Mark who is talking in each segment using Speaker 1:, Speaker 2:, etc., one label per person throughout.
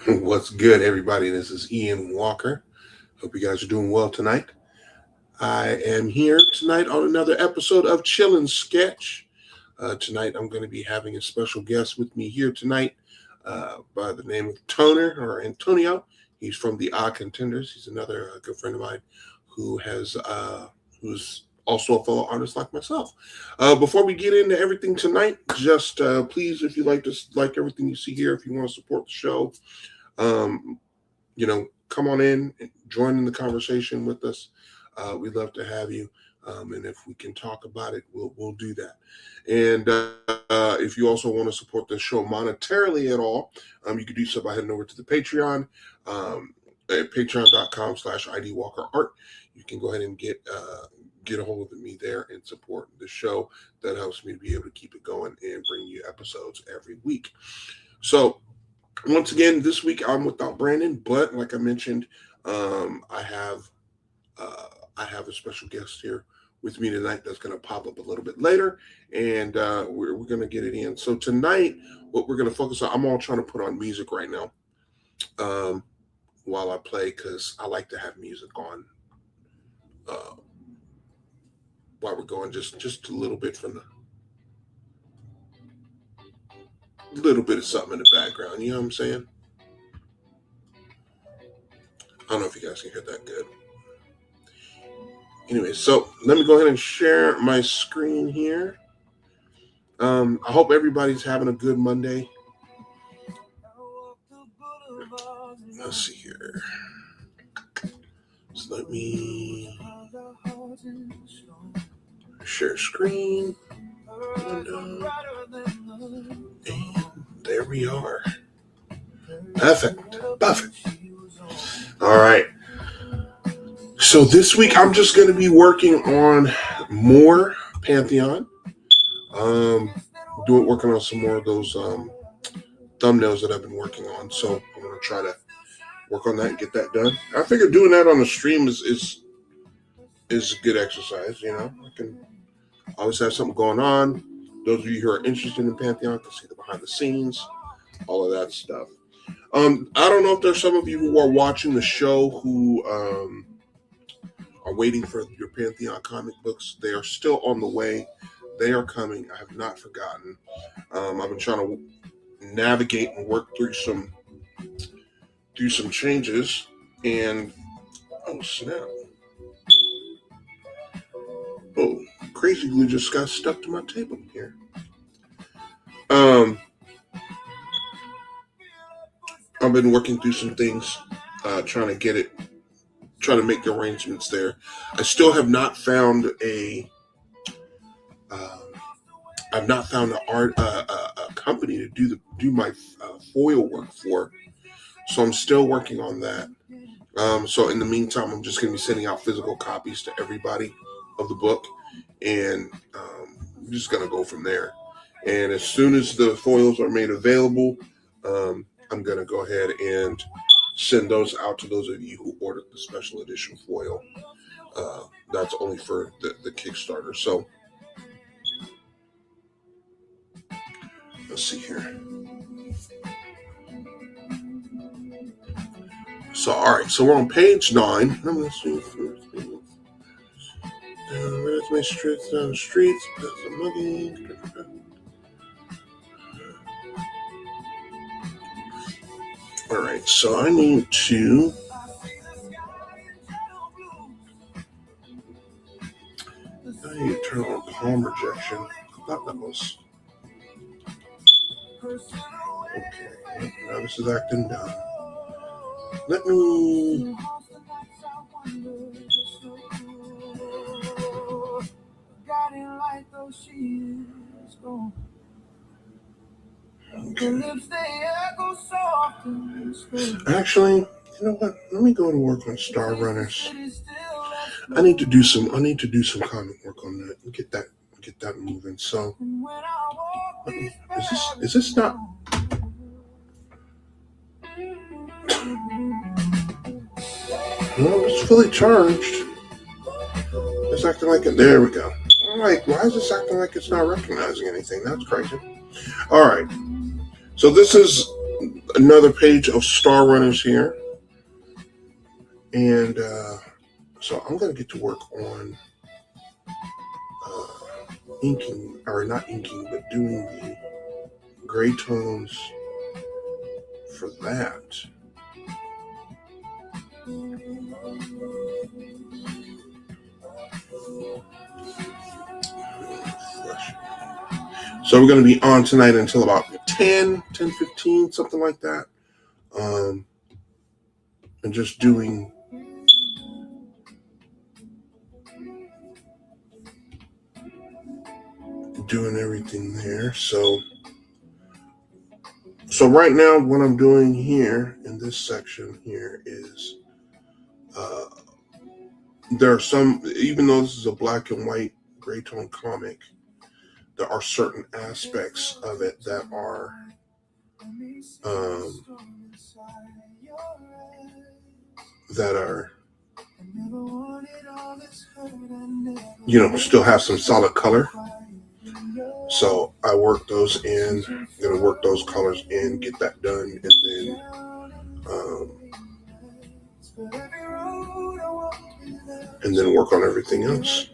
Speaker 1: What's good, everybody? This is Ian Walker. Hope you guys are doing well tonight. I am here tonight on another episode of Chillin' Sketch. Tonight, I'm going to be having a special guest with me here tonight by the name of Toner or Antonio. He's from the Odd Contenders. He's another good friend of mine who's also a fellow artist like myself. Before we get into everything tonight, just please, if you like everything you see here, if you want to support the show, um, come on in and join in the conversation with us. We'd love to have you. And if we can talk about it, we'll do that. And if you also want to support the show monetarily at all, you can do so by heading over to the Patreon at patreon.com/idwalkerart. You can go ahead and get a hold of me there and support the show. That helps me to be able to keep it going and bring you episodes every week. So once again, this week I'm without Brandon, but like I mentioned, I have a special guest here with me tonight that's going to pop up a little bit later, and we're going to get it in. So tonight, what we're going to focus on, I'm all trying to put on music right now while I play, because I like to have music on while we're going, just a little bit from the little bit of something in the background. You know what I'm saying? I don't know if you guys can hear that good. Anyway, so let me go ahead and share my screen here. I hope everybody's having a good Monday. Let's see here. So let me share screen. And there we are. Perfect. All right. So this week I'm just going to be working on more Pantheon. Working on some more of those thumbnails that I've been working on. So I'm going to try to work on that and get that done. I figure doing that on the stream is a good exercise. I can always have something going on. Those of you who are interested in Pantheon can see the behind the scenes, all of that stuff. I don't know if there's some of you who are watching the show who are waiting for your Pantheon comic books. They are still on the way. They are coming. I have not forgotten. I've been trying to navigate and work through some changes, and oh snap! Oh, crazy glue just got stuck to my table here. I've been working through some things, trying to make the arrangements there. I still have not found a company to do my foil work for, so I'm still working on that. So in the meantime, I'm just going to be sending out physical copies to everybody of the book, and I'm just going to go from there. And as soon as the foils are made available, I'm going to go ahead and send those out to those of you who ordered the special edition foil. That's only for the Kickstarter. So let's see here. So, all right. So we're on page 9. Let's see. Where's my streets down the streets? That's a muggy. All right. So I need to. Turn on palm rejection. I thought that was. Okay. Now this is acting down. Let me. Okay. Actually, you know what? Let me go to work on StarRunners. I need to do some comic work on that and get that moving. So, is this not? No, it's fully charged. It's acting like it. There we go. I'm like, why is this acting like it's not recognizing anything? That's crazy. All right. So this is another page of StarRunners here. And so I'm going to get to work on inking, or not inking, but doing the gray tones for that. So we're going to be on tonight until about 10:15, something like that. And just doing everything there. So right now what I'm doing here in this section here is there are some, even though this is a black and white gray tone comic, there are certain aspects of it that are still have some solid color. So I work those in, gonna work those colors in, get that done, and then work on everything else.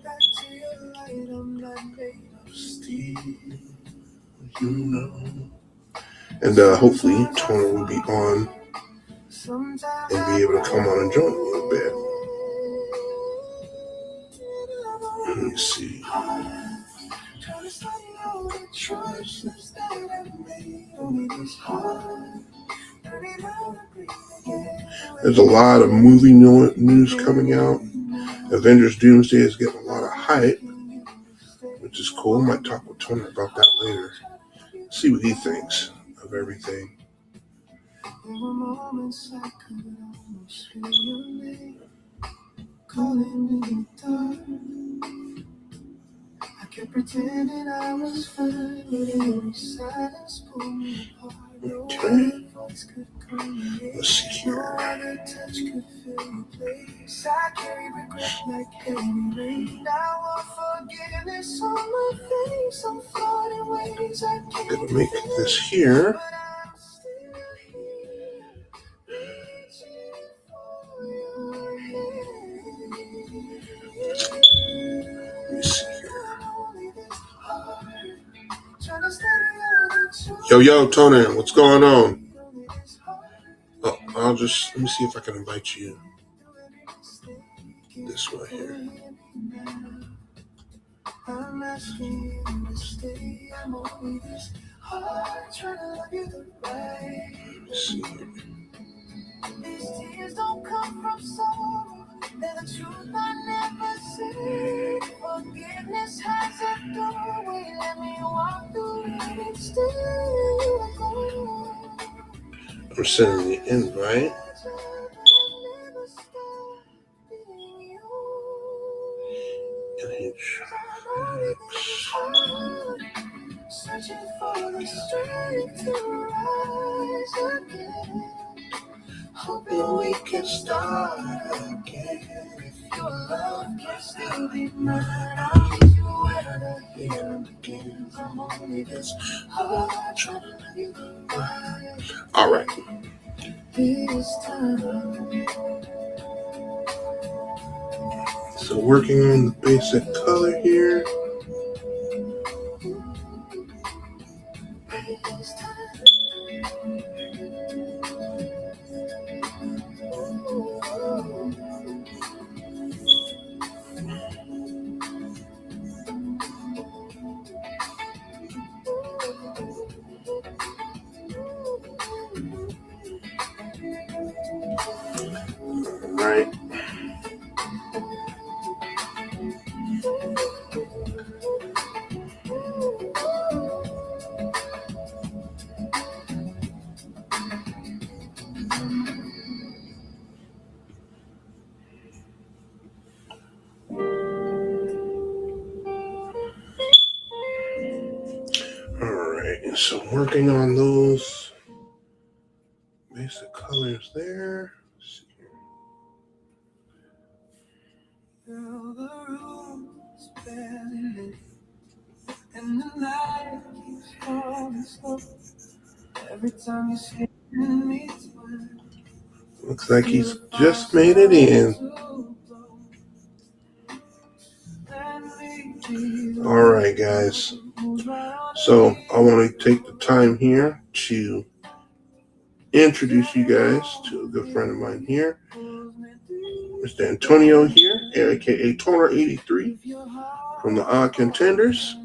Speaker 1: And hopefully Tony will be on and be able to come on and join me a bit. Let me see. There's a lot of movie news coming out. Avengers Doomsday is getting a lot of hype, which is cool. I might talk with Tony about that later. See what he thinks of everything. There were moments I could almost feel your name calling me in the dark. I kept pretending I was fine, but every silence pulled me apart. Okay. Let's see here. No other touch could fill your place. I carry regret like heavy rain. Now I'm forgiveness on my face. I'm floating ways I can't. I'm gonna make this here. Let me see here. Yo, Tony, what's going on? Oh, let me see if I can invite you this way here. I'm asking you to stay. I'm only this hard trying to love you the right. Let's see here. These tears don't come from sorrow. They're the truth I never said. Forgiveness has a doorway. Let me walk through it and stay. I'm sending the invite. Searching for the strength to rise again. Hoping we can start again. If your love can still be mine, I'll meet you where the healing begins. I'm only this hard trying to love you right. All right. This time. So working on the basic color here. Right. Alright, so working on those basic colors there. Let's see here. Girl, the room's barely lit, and the light keeps falling slow. Every time you say Looks like he's just made it in. All right, guys. So I want to take the time here to introduce you guys to a good friend of mine here, Mr. Antonio here, aka T0N3R from the Odd Contenders.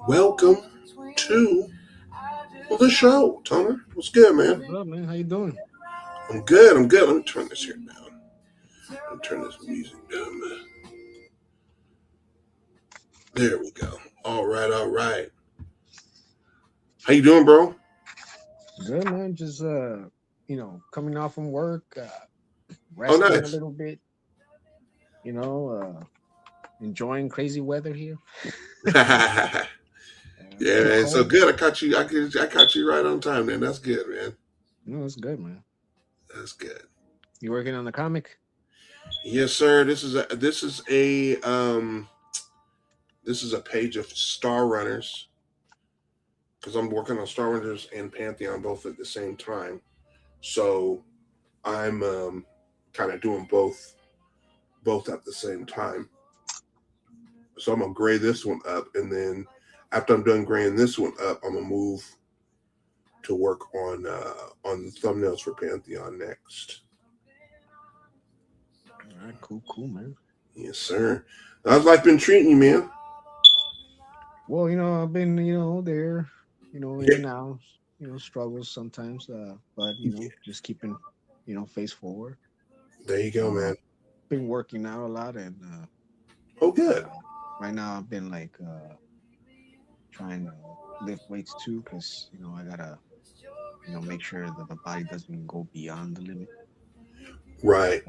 Speaker 1: Welcome to the show, Toner. What's good, man?
Speaker 2: What's up, man? How you doing?
Speaker 1: I'm good. Let me turn this here down. Let me turn this music down, man. There we go. All right. How you doing, bro?
Speaker 2: Good, man. Just coming off from work, resting a
Speaker 1: Nice.
Speaker 2: little bit. Enjoying crazy weather here.
Speaker 1: Yeah, man.
Speaker 2: Cold.
Speaker 1: So good. I caught you right on time, man. That's good, man.
Speaker 2: No, it's good, man.
Speaker 1: That's good.
Speaker 2: You working on the comic?
Speaker 1: Yes, sir. This is a page of StarRunners because I'm working on StarRunners and Pantheon both at the same time. So I'm kind of doing both at the same time. So I'm gonna gray this one up, and then after I'm done graying this one up, I'm gonna move to work on the thumbnails for Pantheon next.
Speaker 2: All right, cool, man.
Speaker 1: Yes, sir. How's life been treating you, man?
Speaker 2: Well, I've been, there, in and out, struggles sometimes, but just keeping, face forward.
Speaker 1: There you go, man.
Speaker 2: Been working out a lot, and
Speaker 1: Oh, good.
Speaker 2: right now I've been like trying to lift weights too, because I gotta make sure that the body doesn't go beyond the limit.
Speaker 1: Right.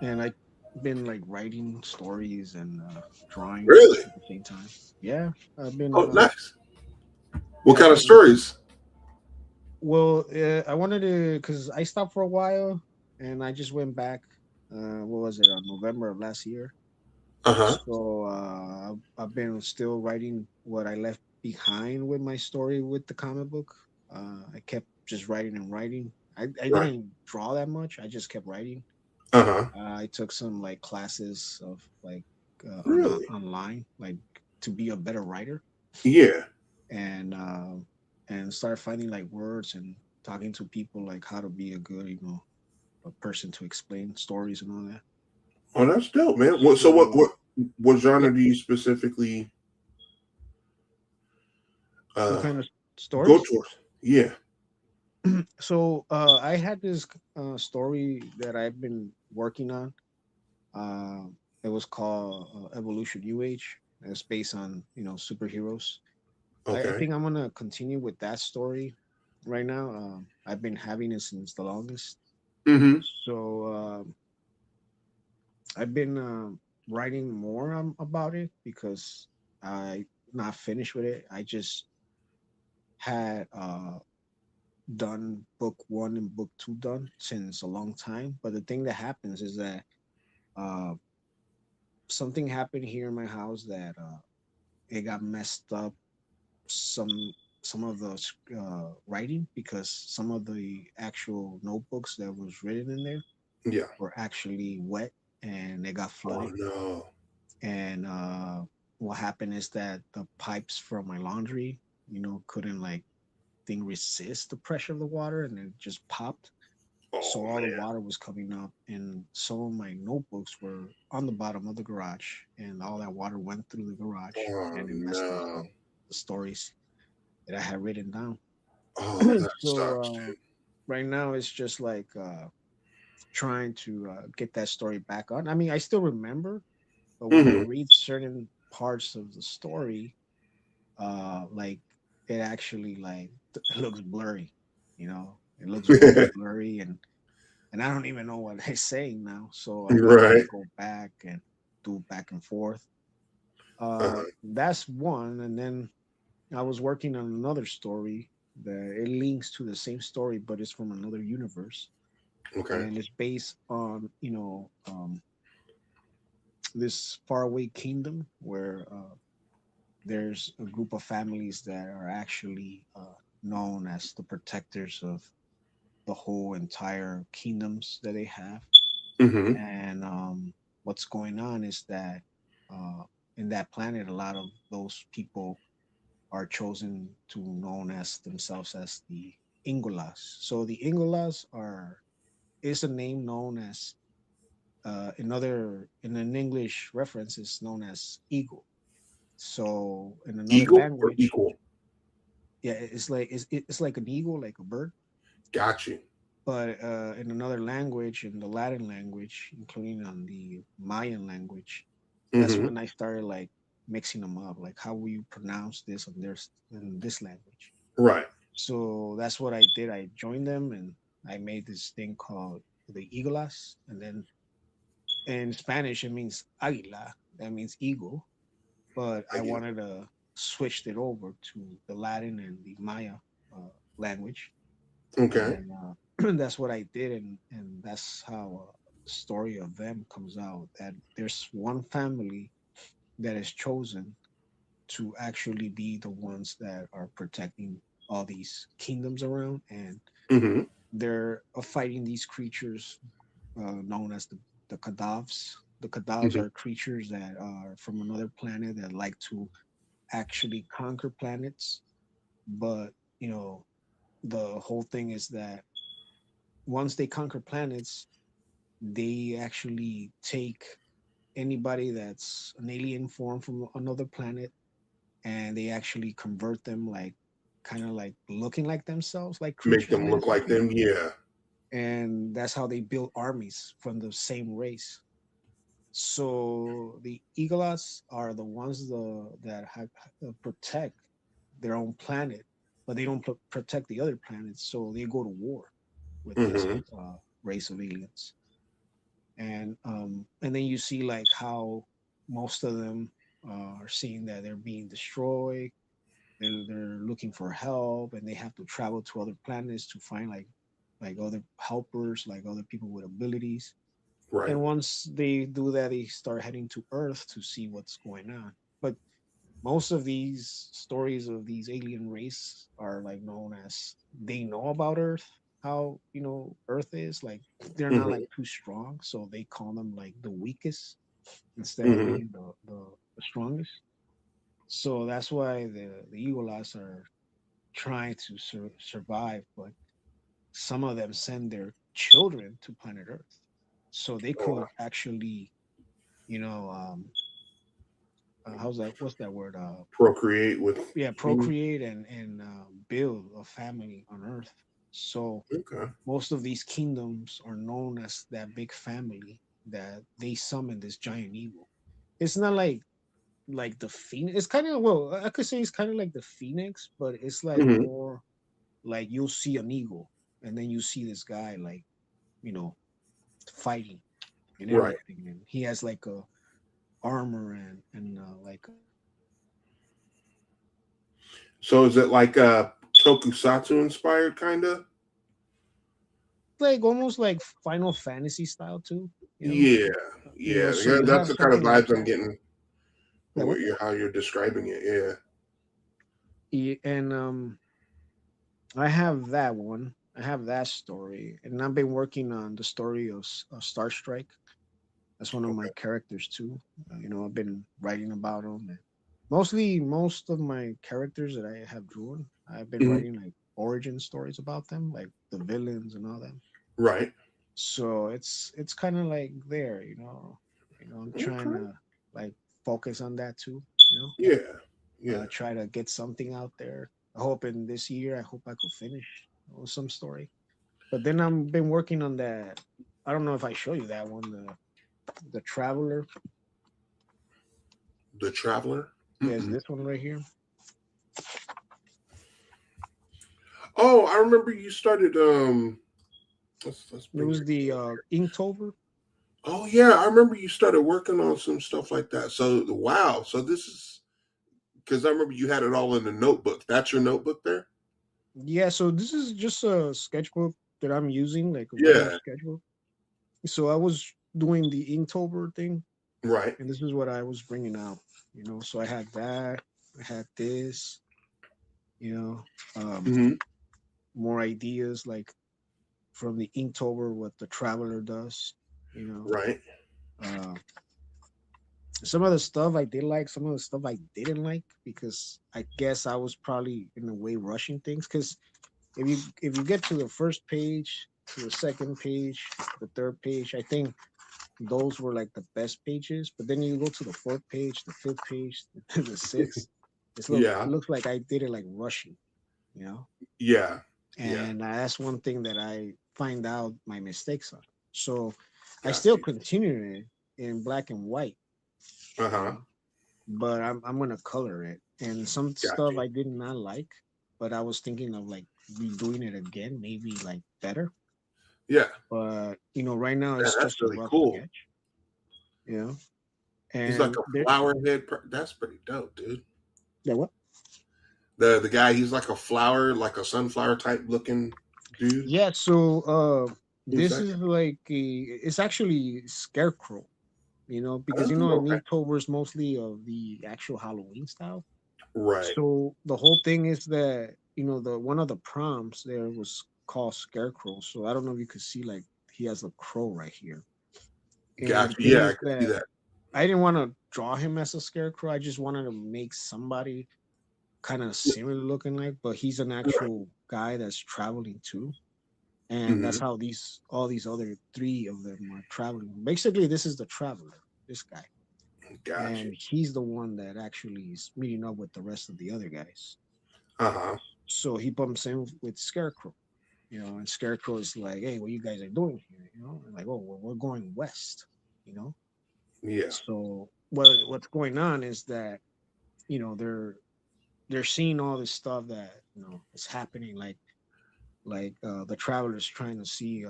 Speaker 2: And I've been like writing stories and drawing
Speaker 1: Really?
Speaker 2: at the same time. Yeah, I've been.
Speaker 1: Oh, nice. What
Speaker 2: yeah,
Speaker 1: kind of stories?
Speaker 2: Well, I wanted to, because I stopped for a while and I just went back. What was it? November of last year. So I've been still writing what I left behind with my story with the comic book. I kept just writing and writing. I
Speaker 1: Right.
Speaker 2: didn't draw that much. I just kept writing. I took some like classes of like
Speaker 1: Really?
Speaker 2: online, like to be a better writer.
Speaker 1: Yeah.
Speaker 2: And start finding like words and talking to people like how to be a good a person to explain stories and all that.
Speaker 1: Oh, that's dope, man. What genre do you specifically
Speaker 2: What kind of
Speaker 1: go
Speaker 2: stories?
Speaker 1: towards? Yeah.
Speaker 2: So I had this story that I've been working on. It was called Evolution New Age. It's based on superheroes. I
Speaker 1: Okay.
Speaker 2: think I'm gonna continue with that story right now. I've been having it since the longest.
Speaker 1: Mm-hmm.
Speaker 2: So I've been writing more about it because I not finished with it. I just had done book one and book two done since a long time. But the thing that happens is that uh, something happened here in my house that it got messed up. Some some of the writing, because some of the actual notebooks that was written in there
Speaker 1: Yeah.
Speaker 2: were actually wet and they got
Speaker 1: Oh
Speaker 2: flooded.
Speaker 1: no.
Speaker 2: And what happened is that the pipes from my laundry, couldn't like thing resist the pressure of the water, and it just popped.
Speaker 1: Oh
Speaker 2: So all the
Speaker 1: man.
Speaker 2: water was coming up, and some of my notebooks were on the bottom of the garage, and all that water went through the garage,
Speaker 1: Oh
Speaker 2: and it messed up
Speaker 1: no.
Speaker 2: the stories that I had written down.
Speaker 1: Oh, that
Speaker 2: So
Speaker 1: sucks, dude.
Speaker 2: right now it's just like trying to get that story back on. I mean, I still remember, but when I
Speaker 1: Mm-hmm.
Speaker 2: read certain parts of the story, like it actually like it looks blurry, it looks very blurry, and I don't even know what they're saying now. So I gotta
Speaker 1: Right.
Speaker 2: like go back and do back and forth.
Speaker 1: Uh-huh.
Speaker 2: That's one, and then I was working on another story that it links to the same story, but it's from another universe,
Speaker 1: Okay.
Speaker 2: and it's based on this faraway kingdom where there's a group of families that are actually known as the protectors of the whole entire kingdoms that they have.
Speaker 1: Mm-hmm.
Speaker 2: And what's going on is that uh, in that planet, a lot of those people are chosen to known as themselves as the Ingolas. So the Ingolas are is a name known as in an English reference is known as eagle. So in another
Speaker 1: Eagle or
Speaker 2: language,
Speaker 1: equal?
Speaker 2: yeah, it's like an eagle, like a bird.
Speaker 1: Got you.
Speaker 2: But in another language, in the Latin language, including on the Mayan language, that's
Speaker 1: Mm-hmm.
Speaker 2: when I started like mixing them up. Like, how will you pronounce this in this language?
Speaker 1: Right.
Speaker 2: So that's what I did. I joined them and I made this thing called the Igualas. And then in Spanish, it means águila. That means eagle. But
Speaker 1: I
Speaker 2: I
Speaker 1: get it.
Speaker 2: wanted to switch it over to the Latin and the Maya language.
Speaker 1: Okay.
Speaker 2: And that's what I did. And that's how the story of them comes out that there's one family that is chosen to actually be the ones that are protecting all these kingdoms around. And
Speaker 1: Mm-hmm.
Speaker 2: they're fighting these creatures known as the Kadavs. The Kadavs
Speaker 1: Mm-hmm.
Speaker 2: are creatures that are from another planet that like to actually conquer planets. But, you know, the whole thing is that once they conquer planets, they actually take anybody that's an alien form from another planet and they actually convert them like kind of like looking like themselves, like
Speaker 1: Make
Speaker 2: creatures
Speaker 1: them look like
Speaker 2: basically.
Speaker 1: them. Yeah.
Speaker 2: And that's how they build armies from the same race. So the Eagles are the ones that protect their own planet, but they don't protect the other planets. So they go to war with this
Speaker 1: Mm-hmm.
Speaker 2: race of aliens, and then you see like how most of them are seeing that they're being destroyed. They're looking for help, and they have to travel to other planets to find like other helpers, like other people with abilities.
Speaker 1: Right.
Speaker 2: And once they do that, they start heading to Earth to see what's going on. But most of these stories of these alien race are like known as they know about Earth, how Earth is like they're not
Speaker 1: Mm-hmm.
Speaker 2: like too strong, so they call them like the weakest instead of
Speaker 1: Mm-hmm.
Speaker 2: being the strongest. So that's why the Eagles are trying to survive, but some of them send their children to planet Earth, so they
Speaker 1: Oh,
Speaker 2: could actually, you know, how's that? What's that word?
Speaker 1: procreate with.
Speaker 2: Yeah,
Speaker 1: Mm,
Speaker 2: procreate and build a family on Earth. So
Speaker 1: okay.
Speaker 2: most of these kingdoms are known as that big family that they summon this giant eagle. It's not like the phoenix. It's kind of, well, I could say it's kind of like the phoenix, but it's like
Speaker 1: Mm-hmm.
Speaker 2: more like you'll see an eagle, and then you see this guy like you know fighting and
Speaker 1: Right.
Speaker 2: everything, and he has like a armor and like
Speaker 1: So is it like tokusatsu inspired kind of?
Speaker 2: almost like Final Fantasy style too. You know,
Speaker 1: Yeah. Yeah.
Speaker 2: so
Speaker 1: Yeah,
Speaker 2: you
Speaker 1: that's
Speaker 2: have
Speaker 1: the kind of
Speaker 2: something like
Speaker 1: vibes I'm
Speaker 2: that.
Speaker 1: getting.
Speaker 2: That what?
Speaker 1: How you're describing it. Yeah.
Speaker 2: And I have that one. I have that story, and I've been working on the story of Star Strike. That's one of my
Speaker 1: Okay.
Speaker 2: characters too. I've been writing about them, and mostly most of my characters that I have drawn, I've been
Speaker 1: Hmm.
Speaker 2: writing like origin stories about them, like the villains and all that.
Speaker 1: Right.
Speaker 2: So it's kind of like there, I'm trying
Speaker 1: Okay.
Speaker 2: to like focus on that too. You know,
Speaker 1: Yeah. Yeah.
Speaker 2: try to get something out there. I hope in this year, I hope I could finish some story. But then I've been working on that. I don't know if I show you that one, the Traveler.
Speaker 1: The Traveler.
Speaker 2: There's
Speaker 1: Mm-mm.
Speaker 2: this one right here.
Speaker 1: Oh, I remember you started. Let's
Speaker 2: It
Speaker 1: bring
Speaker 2: was
Speaker 1: your
Speaker 2: the
Speaker 1: game here.
Speaker 2: Inktober.
Speaker 1: Oh yeah, I remember you started working on some stuff like that. So wow. So this is because I remember you had it all in the notebook. That's your notebook there.
Speaker 2: Yeah, so this is just a sketchbook that I'm using, like a regular
Speaker 1: Yeah.
Speaker 2: sketchbook. So I was doing the Inktober thing,
Speaker 1: Right.
Speaker 2: and this is what I was bringing out. So I had that. I had this, you know,
Speaker 1: Hmm.
Speaker 2: more ideas like from the Inktober, what the Traveler does, you know.
Speaker 1: Right.
Speaker 2: Uh, some of the stuff I did like, some of the stuff I didn't like because I guess I was probably in a way rushing things. Because if you get to the first page, to the second page, the third page, I think those were like the best pages. But then you go to the fourth page, the fifth page, the sixth. It
Speaker 1: Yeah.
Speaker 2: looks like I did it like rushing, you know.
Speaker 1: Yeah. Yeah.
Speaker 2: And that's one thing that I find out my mistakes on. So I
Speaker 1: Got
Speaker 2: still
Speaker 1: you.
Speaker 2: continue it in black and white,
Speaker 1: Uh
Speaker 2: you
Speaker 1: huh.
Speaker 2: know, but I'm gonna color it. And some
Speaker 1: Got
Speaker 2: stuff
Speaker 1: you.
Speaker 2: I did not like, but I was thinking of like redoing it again, maybe like better.
Speaker 1: Yeah.
Speaker 2: But right now
Speaker 1: Yeah,
Speaker 2: it's
Speaker 1: that's
Speaker 2: just a
Speaker 1: really
Speaker 2: rough
Speaker 1: cool.
Speaker 2: sketch, you know.
Speaker 1: He's like
Speaker 2: And
Speaker 1: a
Speaker 2: there,
Speaker 1: flower head. That's pretty dope, dude.
Speaker 2: yeah, what?
Speaker 1: The guy, he's like a flower, like a sunflower type looking dude.
Speaker 2: Yeah. So
Speaker 1: Who's
Speaker 2: this
Speaker 1: that
Speaker 2: is
Speaker 1: guy?
Speaker 2: like it's actually Scarecrow, because
Speaker 1: Oh,
Speaker 2: in
Speaker 1: okay.
Speaker 2: Inktober is mostly of the actual Halloween style.
Speaker 1: Right.
Speaker 2: So the whole thing is that the one of the prompts there was called Scarecrow. So I don't know if you could see like he has a crow right here. And the
Speaker 1: Gotcha.
Speaker 2: thing
Speaker 1: Yeah, I
Speaker 2: is
Speaker 1: can see
Speaker 2: that
Speaker 1: that.
Speaker 2: I didn't want to draw him as a scarecrow. I just wanted to make somebody kind of similar looking like, but he's an
Speaker 1: Right.
Speaker 2: actual guy that's traveling too. And that's
Speaker 1: Hmm.
Speaker 2: how these all these other three of them are traveling. Basically, this is the traveler, this guy.
Speaker 1: Gotcha.
Speaker 2: And he's the one that actually is meeting up with the rest of the other guys.
Speaker 1: Uh huh.
Speaker 2: So he bumps in with Scarecrow, and Scarecrow is like, "Hey, what you guys are doing here?" And like, "Oh, well, we're going west," you know.
Speaker 1: Yeah.
Speaker 2: So what's going on is that they're seeing all this stuff that is happening, like the traveler's trying to see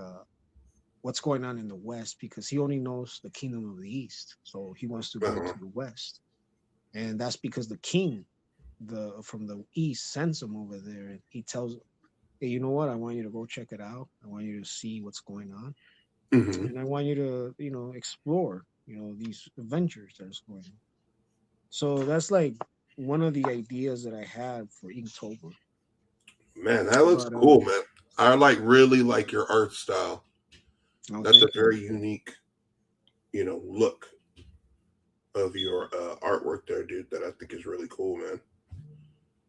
Speaker 2: what's going on in the west because he only knows the kingdom of the east, so he wants to
Speaker 1: Uh
Speaker 2: go
Speaker 1: huh.
Speaker 2: to the west, and that's because the king from the east sends him over there, and he tells, "Hey, you know what? I want you to go check it out. I want you to see what's going on,
Speaker 1: Hmm.
Speaker 2: and I want you to explore these adventures that's going on." So that's like one of the ideas that I had for Inktober.
Speaker 1: Man, that looks
Speaker 2: But
Speaker 1: cool, man. I like really like your art style.
Speaker 2: oh,
Speaker 1: That's a
Speaker 2: thank you,
Speaker 1: very unique, look of your artwork there, dude. That I think is really cool, man.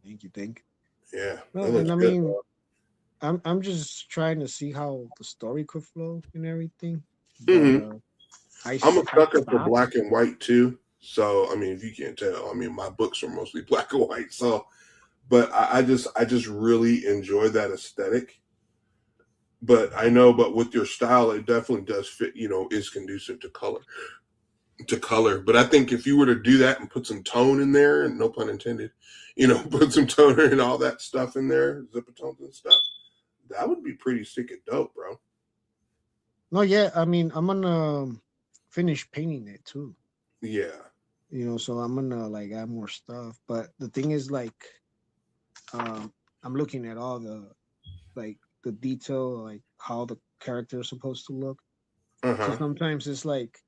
Speaker 2: thank you.
Speaker 1: Yeah,
Speaker 2: No,
Speaker 1: it looks
Speaker 2: and I
Speaker 1: good,
Speaker 2: mean,
Speaker 1: bro.
Speaker 2: I'm just trying to see how the story could flow and everything. But
Speaker 1: Hmm. I'm a
Speaker 2: I
Speaker 1: sucker for
Speaker 2: stopped.
Speaker 1: black and white too. So I mean, if you can't tell, I mean, my books are mostly black and white. So, but I just really enjoy that aesthetic. But I know, but with your style, it definitely does fit. Is conducive to color. To color. But I think if you were to do that and put some tone in there, and no pun intended, put some toner and all that stuff in there, zipper tones and stuff, that would be pretty sick and dope, bro.
Speaker 2: No, yeah, I mean, I'm gonna finish painting it too.
Speaker 1: Yeah.
Speaker 2: So I'm gonna like add more stuff. But the thing is, like, um, I'm looking at all the detail, like how the character is supposed to look.
Speaker 1: Uh
Speaker 2: So
Speaker 1: huh.
Speaker 2: sometimes it's like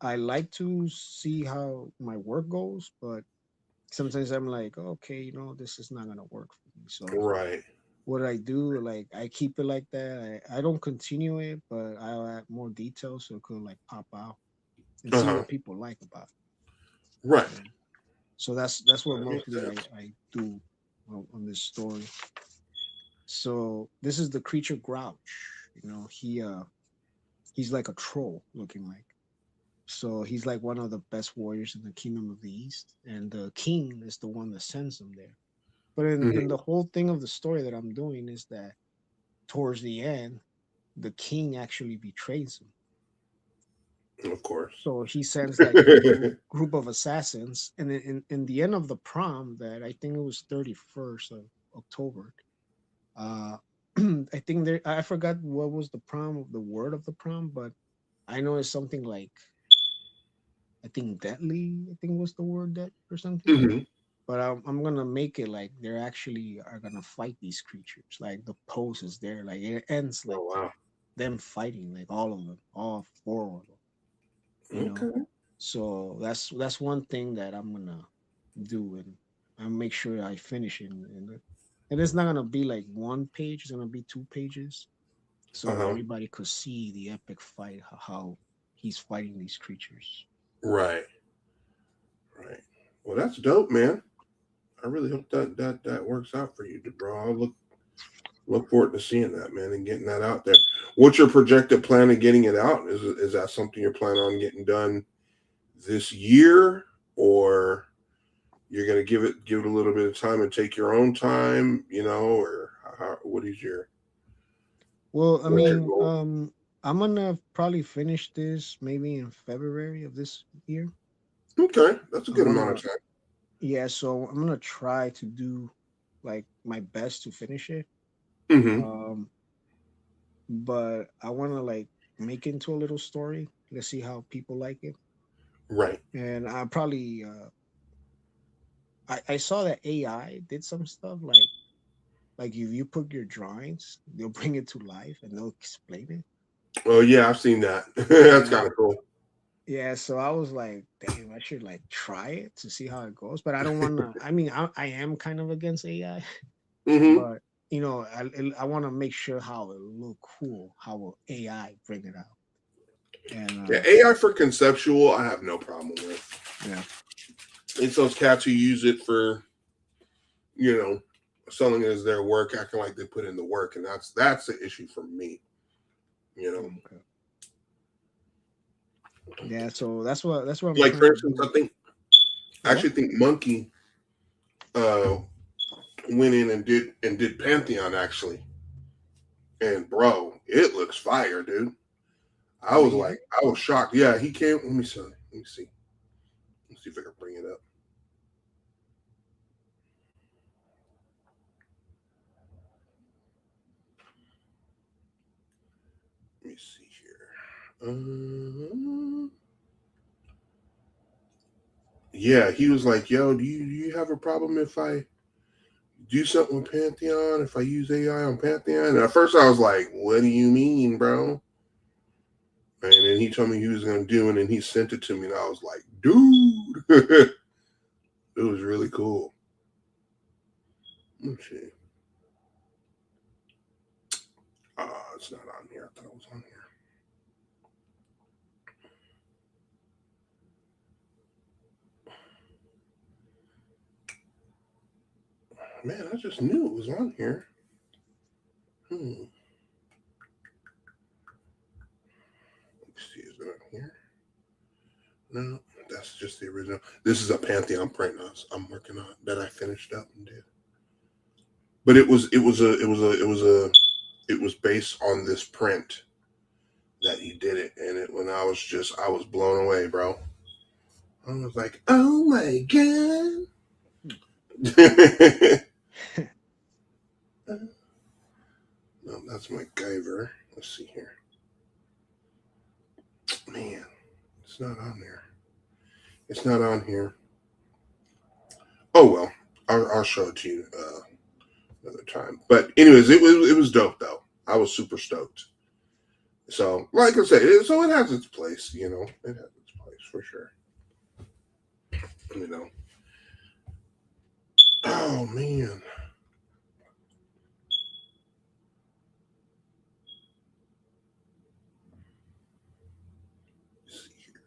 Speaker 2: I like to see how my work goes, but sometimes I'm like, okay, this is not gonna work for me. So
Speaker 1: Right.
Speaker 2: what I do, like I keep it like that. I don't continue it, but I'll add more details so it could like pop out and
Speaker 1: Uh
Speaker 2: see
Speaker 1: huh.
Speaker 2: what people like about
Speaker 1: Right.
Speaker 2: it. So that's what
Speaker 1: That makes
Speaker 2: mostly I,
Speaker 1: sense.
Speaker 2: I do on this story. So this is the creature Grouch. He's like a troll looking like. So he's like one of the best warriors in the kingdom of the east, and the king is the one that sends him there. But in
Speaker 1: Hmm.
Speaker 2: the whole thing of the story that I'm doing is that towards the end, the king actually betrays him.
Speaker 1: Of course.
Speaker 2: So he sends like a group of assassins, and in the end of the prom, that I think it was 31st of October. Uh, I think I forgot what was the prom, the word of the prom, but I know it's something like, I think deadly. I think was the word, that or something.
Speaker 1: Hmm.
Speaker 2: But I'm gonna make it like they're actually are gonna fight these creatures. Like the pose is there. Like it ends like
Speaker 1: Oh wow.
Speaker 2: them fighting, like all of them, all four of them. You know.
Speaker 1: Okay.
Speaker 2: So that's one thing that I'm gonna do, and I'll make sure I finish it. And it's not gonna be like one page; it's gonna be 2 pages, so
Speaker 1: Uh-huh.
Speaker 2: everybody could see the epic fight, how he's fighting these creatures.
Speaker 1: Right. Right. Well, that's dope, man. I really hope that works out for you, bro. I'll look forward to seeing that, man, and getting that out there. What's your projected plan of getting it out? Is that something you're planning on getting done this year, or you're gonna give it a little bit of time and take your own time, or what is your
Speaker 2: Well, I
Speaker 1: what's your
Speaker 2: mean,
Speaker 1: goal?
Speaker 2: I'm gonna probably finish this maybe in February of this year.
Speaker 1: Okay, that's a
Speaker 2: I'm
Speaker 1: good amount of
Speaker 2: gonna,
Speaker 1: time.
Speaker 2: yeah, so I'm gonna try to do like my best to finish it.
Speaker 1: Mm-hmm.
Speaker 2: Um, but I want to like make it into a little story. Let's see how people like it.
Speaker 1: Right.
Speaker 2: And I probably I saw that AI did some stuff like if you put your drawings, they'll bring it to life and they'll explain it.
Speaker 1: Oh yeah, I've seen that. That's
Speaker 2: Yeah.
Speaker 1: kind of cool.
Speaker 2: Yeah, so I was like, damn, I should like try it to see how it goes. But I don't want to. I mean, I am kind of against AI,
Speaker 1: Mm-hmm.
Speaker 2: but I want to make sure how it look cool, how will AI bring it out. And
Speaker 1: Yeah, AI for conceptual, I have no problem with.
Speaker 2: yeah,
Speaker 1: It's those cats who use it for, you know, selling it as their work, acting like they put in the work, and that's the issue for me. You know,
Speaker 2: okay. Yeah, so that's what I'm
Speaker 1: like for
Speaker 2: trying to
Speaker 1: instance,
Speaker 2: do.
Speaker 1: I
Speaker 2: What?
Speaker 1: actually think Monkey uh went in and did Pantheon actually, and bro, it looks fire, dude.
Speaker 2: Oh, he did?
Speaker 1: I was shocked. Yeah, he came. Let me see. Let me see. Let's see if I can bring it up. Let me see here. Yeah, he was like, "Yo, do you have a problem if I do something with Pantheon? If I use AI on Pantheon?" And at first, I was like, "What do you mean, bro?" And then he told me he was going to do it, and he sent it to me, and I was like, "Dude, it was really cool." Let's see. It's not on here. I thought it was on here. Man, I just knew it was on here. Hmm. Let's see, is it on here? No, that's just the original. This is a Pantheon print I'm working on that I finished up and did. But it was based on this print that he did it, and it when I was blown away, bro. I was like, oh my god. No, that's my Guyver. Let's see here. Man, it's not on there. It's not on here. Oh well, I'll show it to you another time. But anyways, it was dope though. I was super stoked. So, like I said, so it has its place. It has its place for sure. You know. Oh man. Let's see here.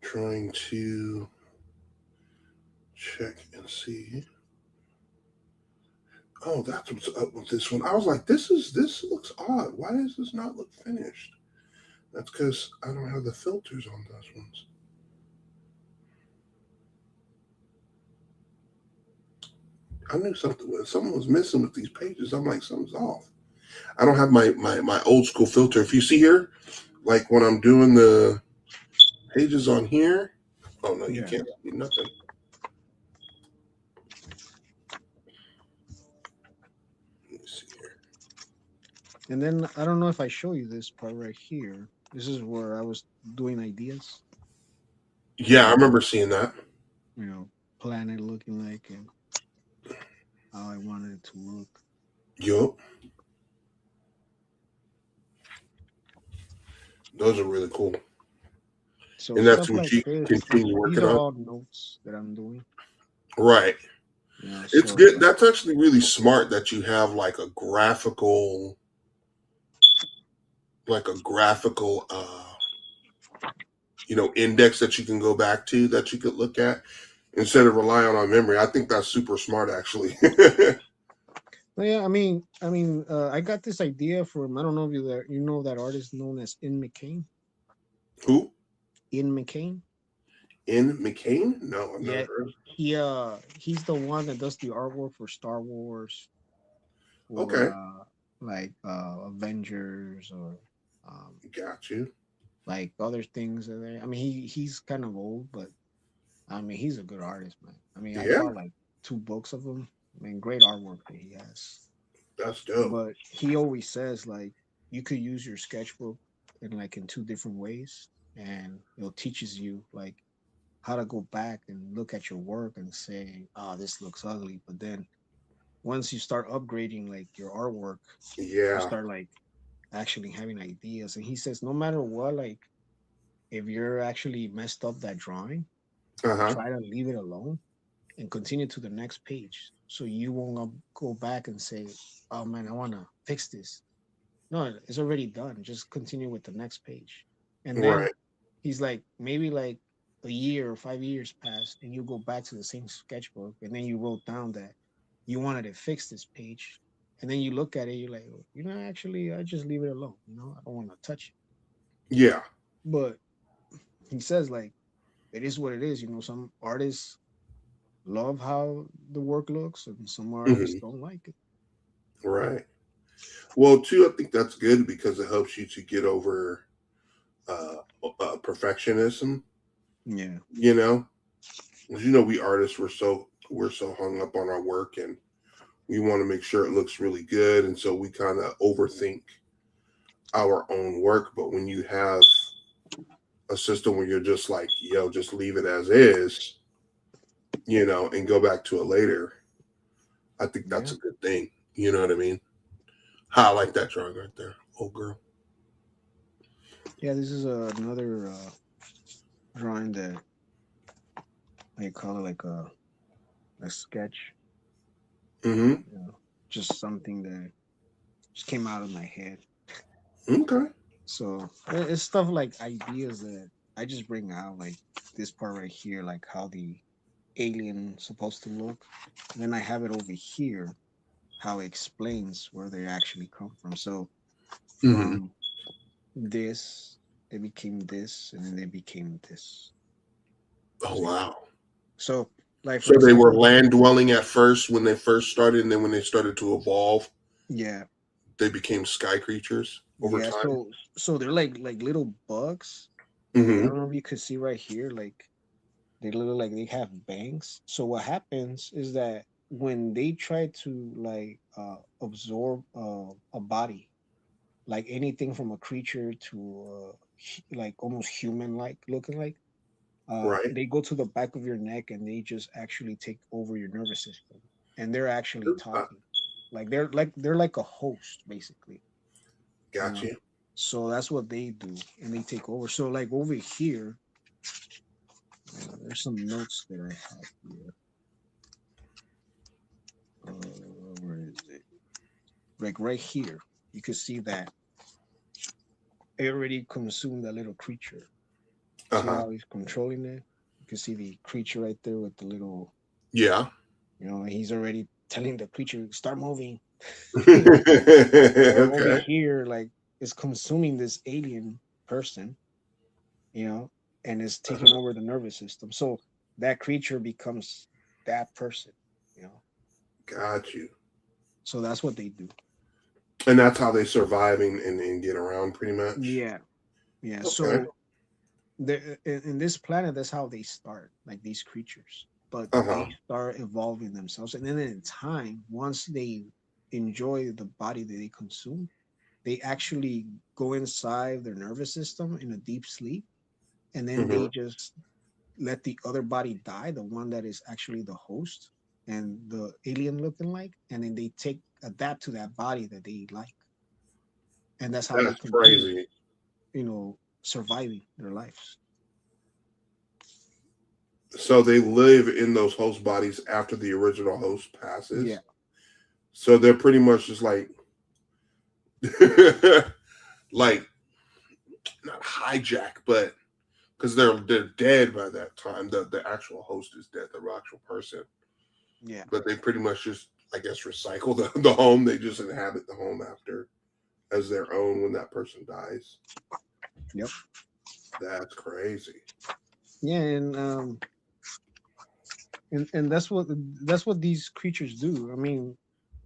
Speaker 1: Trying to check and see. Oh, that's what's up with this one. I was like, this looks odd. Why does this not look finished? That's because I don't have the filters on those ones. I knew something was missing with these pages. I'm like, something's off. I don't have my old school filter. If you see here, like when I'm doing the pages on here, oh no, you
Speaker 2: Yeah.
Speaker 1: can't see nothing. Let me see here.
Speaker 2: And then I don't know if I show you this part right here. This is where I was doing ideas,
Speaker 1: Yeah, I
Speaker 2: like
Speaker 1: remember seeing that.
Speaker 2: you know, planet looking like and how I wanted it to look.
Speaker 1: Yup, those are really cool.
Speaker 2: So
Speaker 1: And that's
Speaker 2: stuff
Speaker 1: what
Speaker 2: like
Speaker 1: you
Speaker 2: this,
Speaker 1: continue
Speaker 2: these
Speaker 1: working
Speaker 2: are
Speaker 1: on.
Speaker 2: all notes that I'm doing.
Speaker 1: Right. It's
Speaker 2: So
Speaker 1: good. That's actually really smart that you have like a graphical, index that you can go back to that you could look at instead of relying on memory. I think that's super smart, actually.
Speaker 2: well, yeah, I got this idea from, I don't know if you know that artist known as Ian McCain.
Speaker 1: Who?
Speaker 2: Ian McCain.
Speaker 1: In McCain? No, I've never
Speaker 2: Yeah,
Speaker 1: heard.
Speaker 2: he's the one that does the artwork for Star Wars or
Speaker 1: Okay,
Speaker 2: Avengers or um
Speaker 1: got you.
Speaker 2: like other things in there. I mean, he's kind of old, but I mean, he's a good artist, man. I mean, I
Speaker 1: Yeah,
Speaker 2: bought like 2 books of him. I mean, great artwork that he has.
Speaker 1: that's dope.
Speaker 2: But he always says like you could use your sketchbook in 2 different ways, and it teaches you like how to go back and look at your work and say, "Oh, this looks ugly." But then once you start upgrading like your artwork, you
Speaker 1: Yeah.
Speaker 2: start like actually having ideas. And he says, no matter what, like if you're actually messed up that drawing,
Speaker 1: Uh-huh.
Speaker 2: try to leave it alone and continue to the next page. So you won't go back and say, oh man, I want to fix this. No, it's already done. Just continue with the next page. And then
Speaker 1: Right.
Speaker 2: he's like, maybe like a year or 5 years pass, and you go back to the same sketchbook, and then you wrote down that you wanted to fix this page. And then you look at it, you're like, actually, I just leave it alone. I don't want to touch it.
Speaker 1: Yeah.
Speaker 2: But he says, like, it is what it is. Some artists love how the work looks, and some artists
Speaker 1: Hmm.
Speaker 2: don't like it.
Speaker 1: Right. Well, too, I think that's good because it helps you to get over uh, perfectionism.
Speaker 2: Yeah.
Speaker 1: You know, 'Cause, we artists we're so hung up on our work and we want to make sure it looks really good, and so we kind of overthink our own work. But when you have a system where you're just like, yo, just leave it as is, and go back to it later, I think that's
Speaker 2: Yeah.
Speaker 1: a good thing. You know what I mean? I like that drawing right there, old girl.
Speaker 2: Yeah. This is another drawing that I call it like a sketch.
Speaker 1: Mm-hmm.
Speaker 2: Just something that just came out of my head.
Speaker 1: Okay.
Speaker 2: So it's stuff like ideas that I just bring out, like this part right here, like how the alien supposed to look. And then I have it over here, how it explains where they actually come from. So
Speaker 1: Mm-hmm.
Speaker 2: from this, it became this, and then they became this.
Speaker 1: Oh
Speaker 2: See?
Speaker 1: wow.
Speaker 2: So, like for
Speaker 1: So they were
Speaker 2: example,
Speaker 1: land dwelling at first when they first started, and then when they started to evolve,
Speaker 2: yeah,
Speaker 1: they became sky creatures over
Speaker 2: yeah.
Speaker 1: time.
Speaker 2: So they're like little bugs. I
Speaker 1: Mm-hmm.
Speaker 2: don't know if you could see right here, like they look like they have bangs. So what happens is that when they try to like absorb a body, like anything from a creature to like almost human like looking like,
Speaker 1: Right.
Speaker 2: they go to the back of your neck and they just actually take over your nervous system, and they're actually
Speaker 1: Uh,
Speaker 2: talking, like a host basically. you
Speaker 1: got
Speaker 2: know
Speaker 1: you.
Speaker 2: so that's what they do, and they take over. So like over here, there's some notes that I have here. Where is it? Like right here, you can see that it already consumed that little creature.
Speaker 1: Uh
Speaker 2: See
Speaker 1: huh.
Speaker 2: how he's controlling it? You can see the creature right there with the little,
Speaker 1: Yeah.
Speaker 2: he's already telling the creature, start moving. Or over
Speaker 1: Okay.
Speaker 2: here, like it's consuming this alien person, you know, and it's taking
Speaker 1: Uh-huh.
Speaker 2: over the nervous system. So that creature becomes that person, you know.
Speaker 1: Got you.
Speaker 2: So that's what they do.
Speaker 1: And that's how they survive and get around, pretty much.
Speaker 2: Yeah. Yeah.
Speaker 1: Okay.
Speaker 2: So in this planet, that's how they start, like these creatures. But
Speaker 1: Uh
Speaker 2: they
Speaker 1: huh.
Speaker 2: start evolving themselves, and then in time, once they enjoy the body that they consume, they actually go inside their nervous system in a deep sleep, and then
Speaker 1: Hmm.
Speaker 2: they just let the other body die, the one that is actually the host and the alien looking like, and then they take adapt to that body that they like, and that's how they
Speaker 1: That's
Speaker 2: continue,
Speaker 1: crazy.
Speaker 2: surviving their lives.
Speaker 1: So they live in those host bodies after the original host
Speaker 2: Yeah.
Speaker 1: passes. So they're pretty much just like, like not hijack, but because they're dead by that time. The actual host is dead, the actual person.
Speaker 2: Yeah.
Speaker 1: But they pretty much just, I guess, recycle the home. They just inhabit the home after as their own when that person dies.
Speaker 2: Yep.
Speaker 1: That's crazy.
Speaker 2: Yeah, and that's what these creatures do. I mean,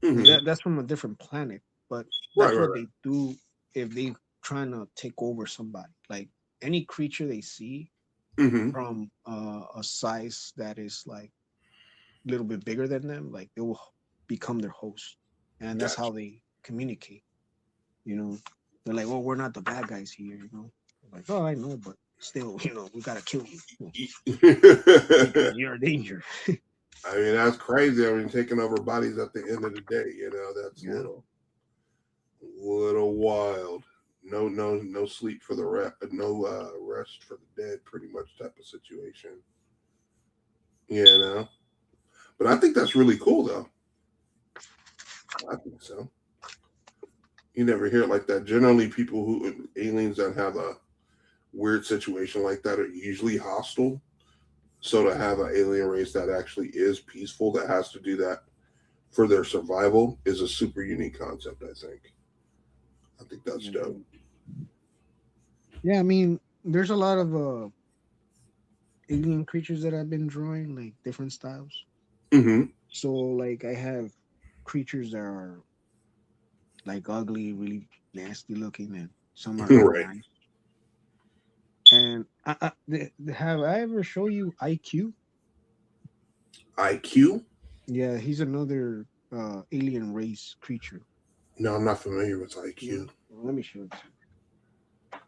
Speaker 1: Hmm.
Speaker 2: that's from a different planet, but
Speaker 1: Right,
Speaker 2: that's
Speaker 1: right,
Speaker 2: what
Speaker 1: right.
Speaker 2: they do if they trying to take over somebody. Like any creature they see
Speaker 1: Hmm.
Speaker 2: from a size that is like a little bit bigger than them, like they will become their host, and that's how
Speaker 1: Gotcha.
Speaker 2: they communicate. You know, they're like, "Well, we're not the bad guys here." Like, "Oh, I know, but still, we gotta kill you because you're a danger."
Speaker 1: I mean, that's crazy. I mean, taking over bodies at the end of the day, that's
Speaker 2: Yeah.
Speaker 1: little wild. No sleep for the no rest for the dead, pretty much type of situation. You know, but I think that's really cool, though. I think so. You never hear it like that. Generally, people who aliens that have a weird situation like that are usually hostile. So to have an alien race that actually is peaceful, that has to do that for their survival, is a super unique concept. I think that's
Speaker 2: Yeah.
Speaker 1: dope.
Speaker 2: Yeah, I mean, there's a lot of alien creatures that I've been drawing, like different styles.
Speaker 1: Hmm.
Speaker 2: So like I have creatures that are like ugly, really nasty looking, and some are really
Speaker 1: Right.
Speaker 2: nice. And have I ever show you IQ?
Speaker 1: IQ?
Speaker 2: Yeah, he's another alien race creature.
Speaker 1: No, I'm not familiar with
Speaker 2: No,
Speaker 1: IQ.
Speaker 2: let me show it to you.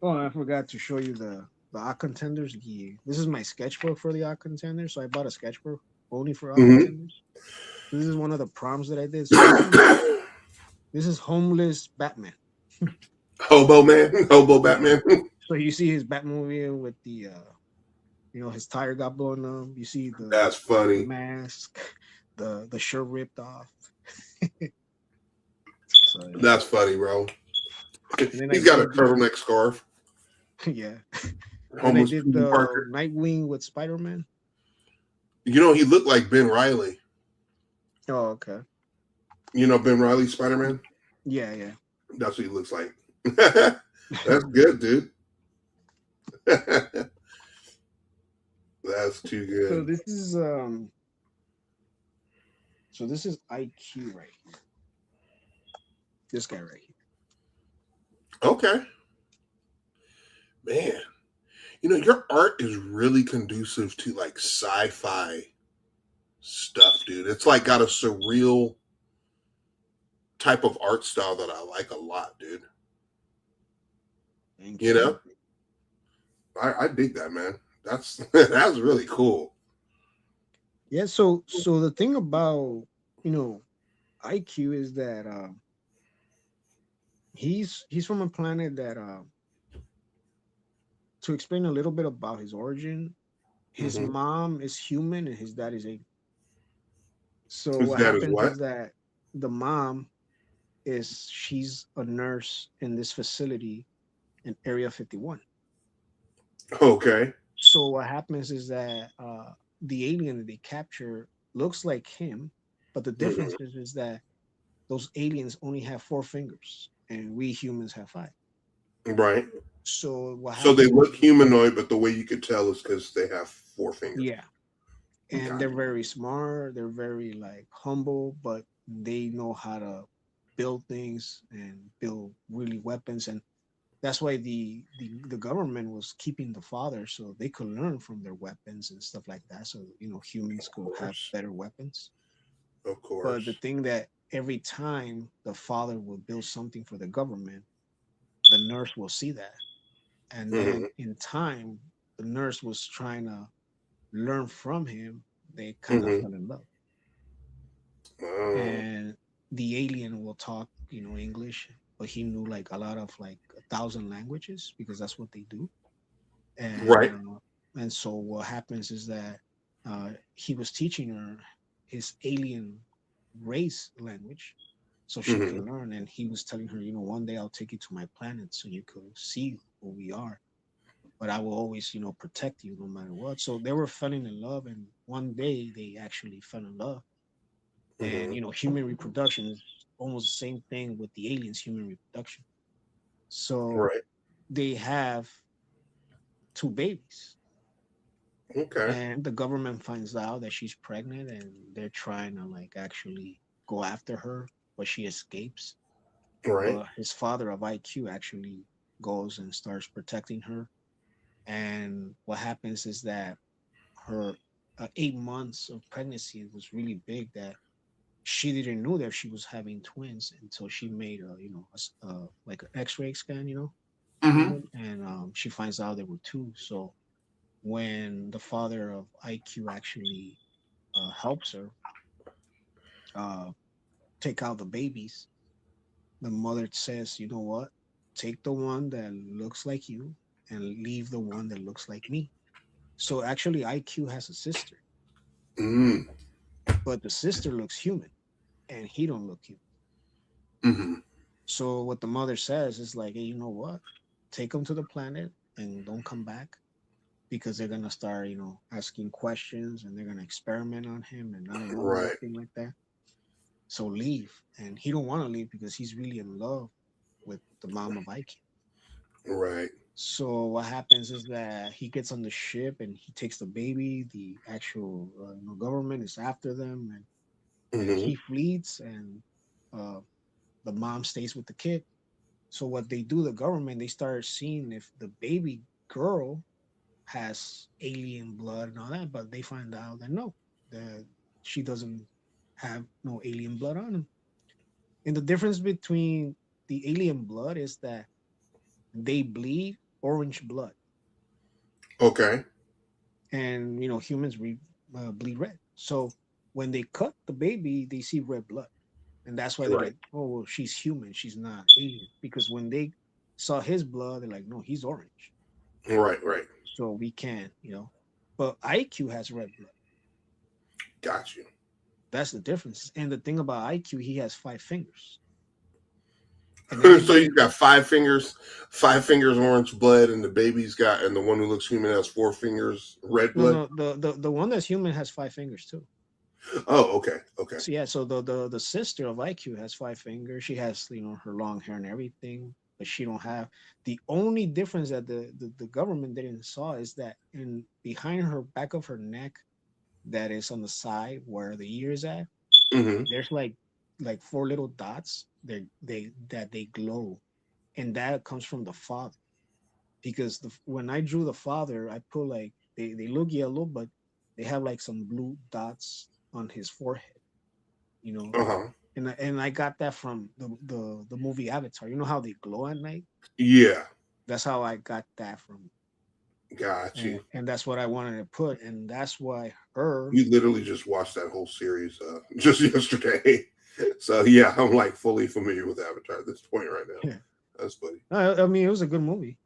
Speaker 2: Oh, I forgot to show you the Odd Contenders. This is my sketchbook for the Odd Contenders. So I bought a sketchbook only for Odd
Speaker 1: Hmm.
Speaker 2: Contenders. This is one of the prompts that I did. So this is homeless Batman.
Speaker 1: Hobo man, Hobo
Speaker 2: Yeah.
Speaker 1: Batman.
Speaker 2: So you see his Batmobile with the his tire got blown up. You see
Speaker 1: That's
Speaker 2: the
Speaker 1: funny.
Speaker 2: mask, the shirt ripped off. So yeah.
Speaker 1: That's funny, bro.
Speaker 2: And then I
Speaker 1: He's got a
Speaker 2: did the
Speaker 1: turtleneck scarf.
Speaker 2: yeah. Then I
Speaker 1: Homeless
Speaker 2: did
Speaker 1: Peter
Speaker 2: the
Speaker 1: Parker.
Speaker 2: Nightwing with Spider Man.
Speaker 1: He looked like Ben Riley.
Speaker 2: Oh, okay.
Speaker 1: Ben Riley, Spider Man.
Speaker 2: Yeah, yeah.
Speaker 1: That's what he looks like. That's good, dude. That's too
Speaker 2: So
Speaker 1: good.
Speaker 2: this is IQ right here. This guy right here.
Speaker 1: Okay, man. Your art is really conducive to like sci-fi stuff, dude. It's like got a surreal type of art style that I like a lot, dude.
Speaker 2: Thank
Speaker 1: You
Speaker 2: you.
Speaker 1: know, I dig that, man. That's that's really cool.
Speaker 2: Yeah, so the thing about IQ is that he's from a planet that to explain a little bit about his origin, his
Speaker 1: Hmm.
Speaker 2: mom is human and his dad is alien. So
Speaker 1: His
Speaker 2: what
Speaker 1: dad is
Speaker 2: happens
Speaker 1: what?
Speaker 2: is that the mom she's a nurse in this facility in Area 51.
Speaker 1: Okay.
Speaker 2: So what happens is that the alien that they capture looks like him, but the difference
Speaker 1: Hmm.
Speaker 2: is that those aliens only have four fingers and we humans have five.
Speaker 1: Right.
Speaker 2: So what
Speaker 1: So they
Speaker 2: happens is
Speaker 1: look humanoid, but the way you could tell is because they have four fingers.
Speaker 2: yeah, and
Speaker 1: Got
Speaker 2: they're very smart, they're very like humble, but they know how to build things and build really weapons, and that's why the government was keeping the father so they could learn from their weapons and stuff like that, so humans
Speaker 1: Of
Speaker 2: could have
Speaker 1: course.
Speaker 2: better weapons.
Speaker 1: Of
Speaker 2: But the
Speaker 1: course.
Speaker 2: thing that every time the father would build something for the government, the nurse will see that, and then
Speaker 1: Hmm.
Speaker 2: in time the nurse was trying to learn from him. They kind of
Speaker 1: Hmm.
Speaker 2: fell in love,
Speaker 1: Oh.
Speaker 2: and the alien will talk English, but he knew like a lot of like 1,000 languages because that's what they do. And
Speaker 1: Right.
Speaker 2: And so what happens is that he was teaching her his alien race language so she
Speaker 1: Hmm.
Speaker 2: can learn. And he was telling her, one day I'll take you to my planet so you could see who we are. But I will always, protect you no matter what. So they were falling in love, and one day they actually fell in love. And
Speaker 1: Hmm.
Speaker 2: human reproduction is almost the same thing with the aliens, human reproduction. So
Speaker 1: Right.
Speaker 2: they have two babies,
Speaker 1: Okay.
Speaker 2: and the government finds out that she's pregnant, and they're trying to like actually go after her, but she escapes.
Speaker 1: Right.
Speaker 2: But his father of IQ actually goes and starts protecting her. And what happens is that her 8 months of pregnancy was really big, that she didn't know that she was having twins until she made a like an X-ray scan, on
Speaker 1: Hmm.
Speaker 2: it, and she finds out there were two. So when the father of IQ actually helps her uh, take out the babies, the mother says, "You know what? Take the one that looks like you and leave the one that looks like me." So actually, IQ has a sister,
Speaker 1: Mm.
Speaker 2: but the sister looks human, and he don't look human.
Speaker 1: Hmm.
Speaker 2: So what the mother says is like, "Hey, you know what? Take him to the planet and don't come back, because they're gonna start, asking questions, and they're gonna experiment on him, and I don't know,
Speaker 1: Right.
Speaker 2: everything like that. So leave." And he don't want to leave because he's really in love with the mom of IQ.
Speaker 1: Right.
Speaker 2: So what happens is that he gets on the ship and he takes the baby. The actual government is after them, and
Speaker 1: Hmm.
Speaker 2: he flees, and uh, the mom stays with the kid. So what they do, the government, they start seeing if the baby girl has alien blood and all that, but they find out that no, that she doesn't have no alien blood on him. And the difference between the alien blood is that they bleed orange blood,
Speaker 1: Okay.
Speaker 2: and humans bleed red. So when they cut the baby, they see red blood, and that's why they're
Speaker 1: Right.
Speaker 2: like, "Oh, well, she's human, she's not alien." Because when they saw his blood, they're like, "No, he's orange,
Speaker 1: Right. Right.
Speaker 2: so we can't." But IQ has red blood.
Speaker 1: Got you.
Speaker 2: That's the difference. And the thing about IQ, he has 5 fingers, and
Speaker 1: So
Speaker 2: everybody.
Speaker 1: he's got 5 fingers, 5 fingers orange blood, and the baby's got, and the one who looks human has 4 fingers red
Speaker 2: No,
Speaker 1: blood.
Speaker 2: no, the one that's human has 5 fingers too.
Speaker 1: Oh, okay, okay,
Speaker 2: So yeah, so the sister of IQ has 5 fingers. She has her long hair and everything, but she don't have. The only difference that the government didn't saw is that in behind her back of her neck, that is on the side where the ear is at,
Speaker 1: hmm,
Speaker 2: there's like 4 little dots. They glow, and that comes from the father. Because when I drew the father, I put like they look yellow, but they have like some blue dots on his forehead, you know.
Speaker 1: uh huh,
Speaker 2: And I got that from the movie Avatar. You know how they glow at night?
Speaker 1: yeah,
Speaker 2: That's how I got that from.
Speaker 1: got you.
Speaker 2: And that's what I wanted to put, and that's why her.
Speaker 1: We literally just watched that whole series just yesterday, so yeah, I'm like fully familiar with Avatar at this point right now.
Speaker 2: Yeah,
Speaker 1: That's funny.
Speaker 2: I mean, it was a good movie.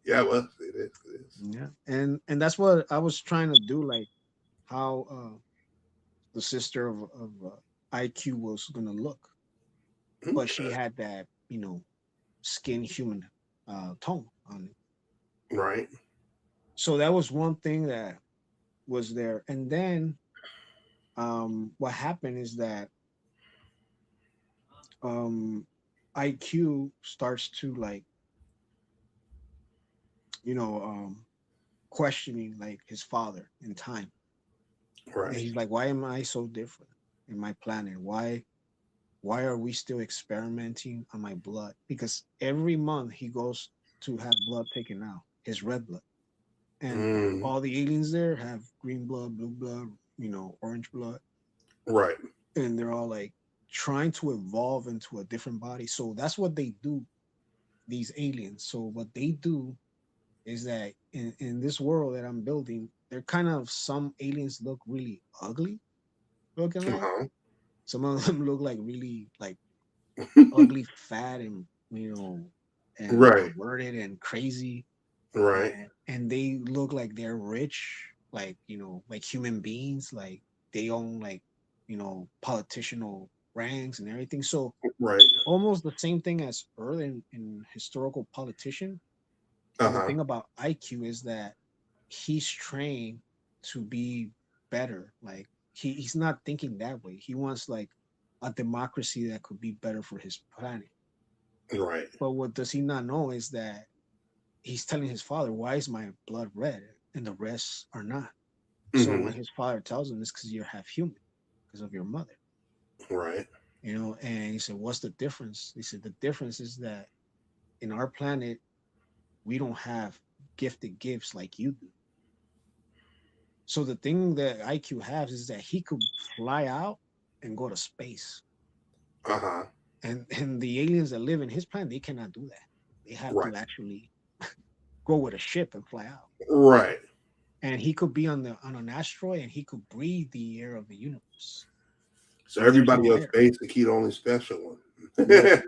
Speaker 1: Yeah, well, it is. It is.
Speaker 2: Yeah, and that's what I was trying to do, like how the sister of IQ was gonna look, but she
Speaker 1: Okay,
Speaker 2: had that skin human tone on it.
Speaker 1: right.
Speaker 2: So that was one thing that was there. And then what happened is that um IQ starts to like you know questioning like his father in time. And
Speaker 1: Right.
Speaker 2: he's like, why am I so different in my planet? Why are we still experimenting on my blood? Because every month he goes to have blood taken out, his red blood. And
Speaker 1: Mm,
Speaker 2: all the aliens there have green blood, blue blood, orange blood.
Speaker 1: right.
Speaker 2: And they're all like trying to evolve into a different body. So that's what they do, these aliens. So what they do is that in this world that I'm building, they're kind of, some aliens look really ugly looking like.
Speaker 1: Uh
Speaker 2: Some of them look like really like
Speaker 1: huh.
Speaker 2: ugly, fat, and and
Speaker 1: Right.
Speaker 2: perverted and crazy.
Speaker 1: Right.
Speaker 2: and they look like they're rich, like like human beings, like they own like politician ranks and everything. So
Speaker 1: Right.
Speaker 2: almost the same thing as Earth in historical politician. But the
Speaker 1: Uh-huh.
Speaker 2: thing about IQ is that he's trained to be better. Like he's not thinking that way. He wants like a democracy that could be better for his planet.
Speaker 1: Right.
Speaker 2: But what does he not know is that he's telling his father, "Why is my blood red and the rest are not?" So
Speaker 1: Mm-hmm.
Speaker 2: when his father tells him, it's because you're half human, because of your mother.
Speaker 1: Right.
Speaker 2: And he said, "What's the difference?" He said, "The difference is that in our planet, we don't have gifted gifts like you do. So the thing that IQ has is that he could fly out and go to space.
Speaker 1: Uh-huh.
Speaker 2: And the aliens that live in his planet, they cannot do that. They have
Speaker 1: Right.
Speaker 2: to actually go with a ship and fly out.
Speaker 1: Right.
Speaker 2: And he could be on an asteroid and he could breathe the air of the universe.
Speaker 1: So
Speaker 2: But there's
Speaker 1: everybody
Speaker 2: no
Speaker 1: else
Speaker 2: air.
Speaker 1: basic, he the only special one.
Speaker 2: Yeah.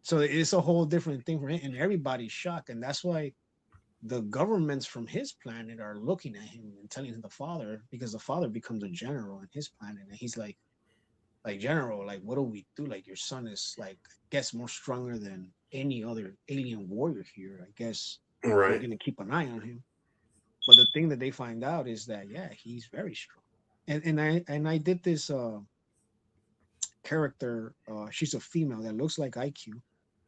Speaker 2: So it's a whole different thing for him, and everybody's shocked. And that's why the governments from his planet are looking at him and telling the father, because the father becomes a general on his planet, and he's like general, like what do we do? Like your son is like gets more stronger than any other alien warrior here. I guess we're
Speaker 1: Right.
Speaker 2: gonna keep an eye on him. But the thing that they find out is that yeah, he's very strong. And I did this character. She's a female that looks like IQ.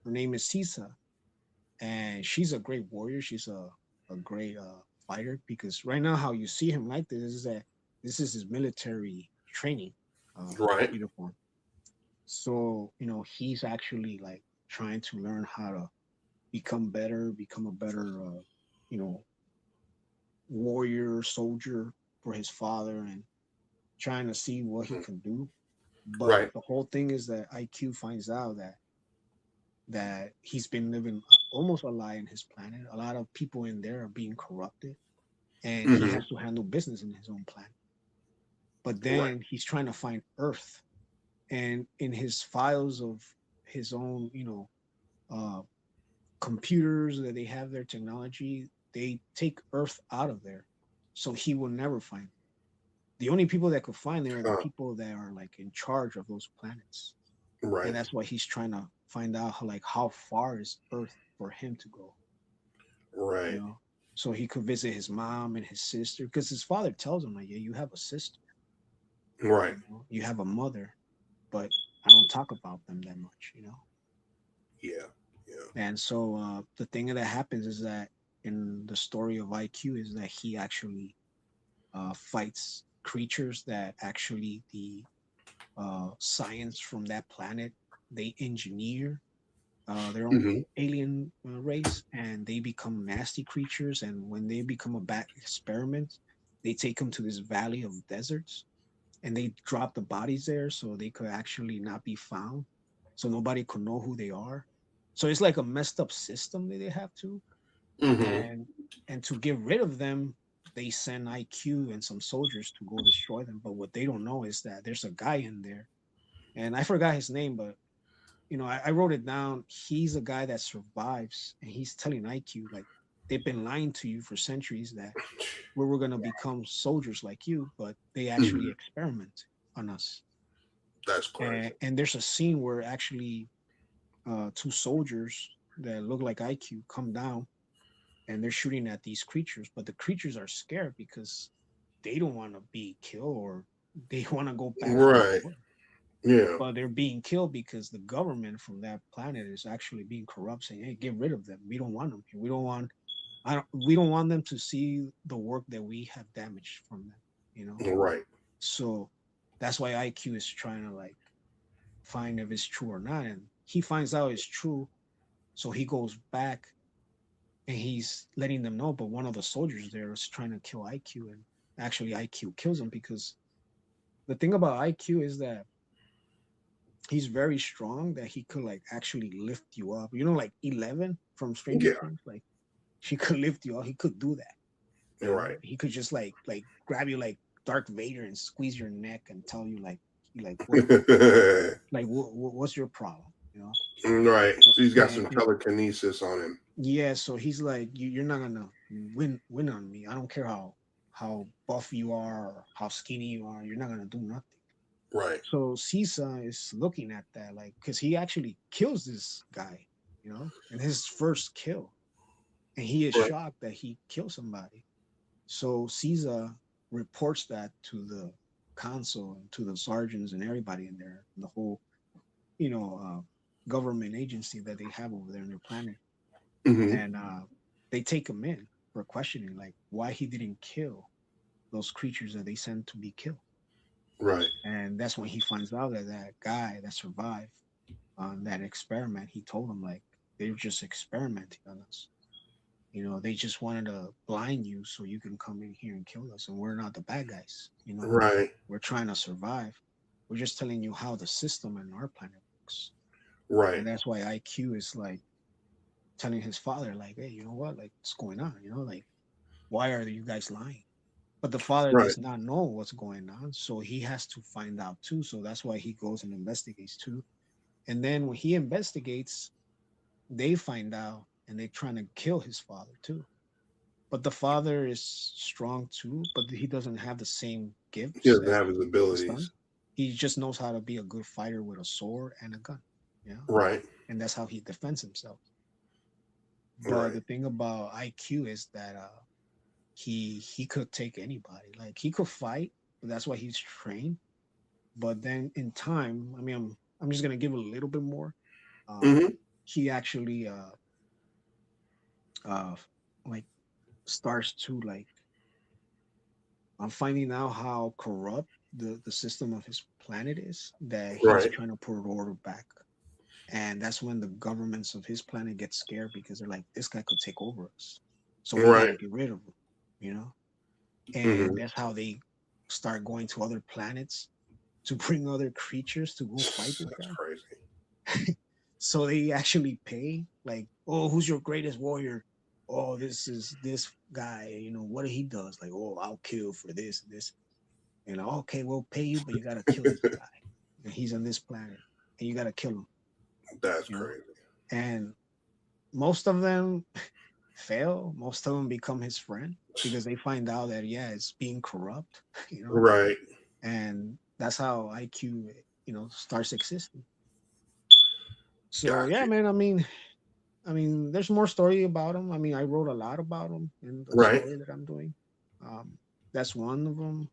Speaker 2: Her name is Sisa, and she's a great warrior. She's a great fighter, because right now how you see him like this is that this is his military training
Speaker 1: Right.
Speaker 2: uniform. So he's actually like trying to learn how to become better, become a better you know warrior soldier for his father, and trying to see what he
Speaker 1: Mhm.
Speaker 2: can do. But
Speaker 1: Right.
Speaker 2: the whole thing is that IQ finds out that he's been living almost a lie in his planet. A lot of people in there are being corrupted, and he
Speaker 1: Mm-hmm.
Speaker 2: has to handle business in his own planet. But
Speaker 1: Right.
Speaker 2: then he's trying to find Earth, and in his files of his own, uh, computers that they have their technology, they take Earth out of there, so he will never find it. The only people that could find there are the people that are like in charge of those planets, and
Speaker 1: Right.
Speaker 2: that's why he's trying to find out how far is Earth for him to go. you
Speaker 1: Right.
Speaker 2: know so he could visit his mom and his sister, because his father tells him like, yeah, you have a sister,
Speaker 1: Right.
Speaker 2: you have a mother, but I don't talk about them that much.
Speaker 1: Yeah. Yeah.
Speaker 2: And so the thing that happens is that in the story of IQ is that he actually fights creatures that actually the science from that planet, they engineer their own
Speaker 1: Mm-hmm.
Speaker 2: alien race, and they become nasty creatures. And when they become a bad experiment, they take them to this valley of deserts, and they drop the bodies there so they could actually not be found, so nobody could know who they are. So it's like a messed up system that they have to,
Speaker 1: Mm-hmm.
Speaker 2: and to get rid of them, they send IQ and some soldiers to go destroy them. But what they don't know is that there's a guy in there, and I forgot his name, but I wrote it down. He's a guy that survives, and he's telling IQ like, they've been lying to you for centuries that we were gonna become soldiers like you, but they actually
Speaker 1: Mm-hmm.
Speaker 2: experiment on us.
Speaker 1: That's
Speaker 2: And,
Speaker 1: crazy.
Speaker 2: and there's a scene where actually two soldiers that look like IQ come down, and they're shooting at these creatures, but the creatures are scared because they don't want to be killed, or they want to go back from
Speaker 1: Right.
Speaker 2: the war.
Speaker 1: Yeah.
Speaker 2: But they're being killed because the government from that planet is actually being corrupt, saying, "Hey, get rid of them. We don't want them here. We don't want them to see the work that we have damaged from them." You know.
Speaker 1: Right.
Speaker 2: So that's why IQ is trying to like find if it's true or not, and he finds out it's true. So he goes back and he's letting them know. But one of the soldiers there is trying to kill IQ, and actually IQ kills him, because the thing about IQ is that he's very strong, that he could like actually lift you up. Like 11 from Stranger
Speaker 1: Yeah.
Speaker 2: Things, like she could lift you up. He could do that.
Speaker 1: Right.
Speaker 2: He could just like grab you like Darth Vader and squeeze your neck and tell you like what's your problem?
Speaker 1: Right.
Speaker 2: So,
Speaker 1: So he's got
Speaker 2: and
Speaker 1: some telekinesis on him.
Speaker 2: yeah, so he's like, you're not gonna win on me. I don't care how buff you are or how skinny you are. You're not gonna do nothing.
Speaker 1: Right.
Speaker 2: So Caesar is looking at that, like, because he actually kills this guy, and his first kill, and he is
Speaker 1: Right.
Speaker 2: shocked that he killed somebody. So Caesar reports that to the consul and to the sergeants and everybody in there, the whole, government agency that they have over there on their planet,
Speaker 1: Hmm.
Speaker 2: and they take him in for questioning, like why he didn't kill those creatures that they sent to be killed.
Speaker 1: Right.
Speaker 2: And that's when he finds out that that guy that survived on that experiment, he told him like they're just experimenting on us. They just wanted to blind you so you can come in here and kill us, and we're not the bad guys.
Speaker 1: Right.
Speaker 2: We're trying to survive. We're just telling you how the system in our planet works.
Speaker 1: Right.
Speaker 2: And that's why IQ is like telling his father, like, hey, you know what, like, what's going on? Like, why are you guys lying? But the father
Speaker 1: Right.
Speaker 2: does not know what's going on, so he has to find out too. So that's why he goes and investigates too. And then when he investigates, they find out and they're trying to kill his father too. But the father is strong too, but he doesn't have the same
Speaker 1: He
Speaker 2: gifts
Speaker 1: doesn't
Speaker 2: as
Speaker 1: have his
Speaker 2: the son.
Speaker 1: abilities.
Speaker 2: He just knows how to be a good fighter with a sword and a gun,
Speaker 1: Right.
Speaker 2: and that's how he defends himself. But
Speaker 1: Right.
Speaker 2: the thing about IQ is that he could take anybody. Like he could fight, but that's why he's trained. But then in time, I mean, I'm just gonna give a little bit more. Um,
Speaker 1: Hmm.
Speaker 2: he actually uh like starts to like I'm finding out how corrupt the system of his planet is, that he's
Speaker 1: Right.
Speaker 2: trying to put order back. And that's when the governments of his planet get scared because they're like, this guy could take over us. So we got
Speaker 1: Right.
Speaker 2: to get rid of him, you know? And
Speaker 1: Hmm.
Speaker 2: that's how they start going to other planets to bring other creatures to go fight this
Speaker 1: That's
Speaker 2: guy.
Speaker 1: crazy.
Speaker 2: So they actually pay, like, oh, who's your greatest warrior? Oh, this is this guy, what he does. Like, oh, I'll kill for this and this. And okay, we'll pay you, but you gotta kill this guy. And he's on this planet. And you gotta kill him,
Speaker 1: That's
Speaker 2: you know.
Speaker 1: crazy.
Speaker 2: And most of them fail. Most of them become his friend because they find out that yeah, it's being corrupt, you know.
Speaker 1: Right.
Speaker 2: And that's how IQ, starts existing. So yeah,
Speaker 1: Gotcha.
Speaker 2: man. I mean, there's more story about him. I mean, I wrote a lot about him in the
Speaker 1: Right.
Speaker 2: story that I'm doing. Um, that's one of them.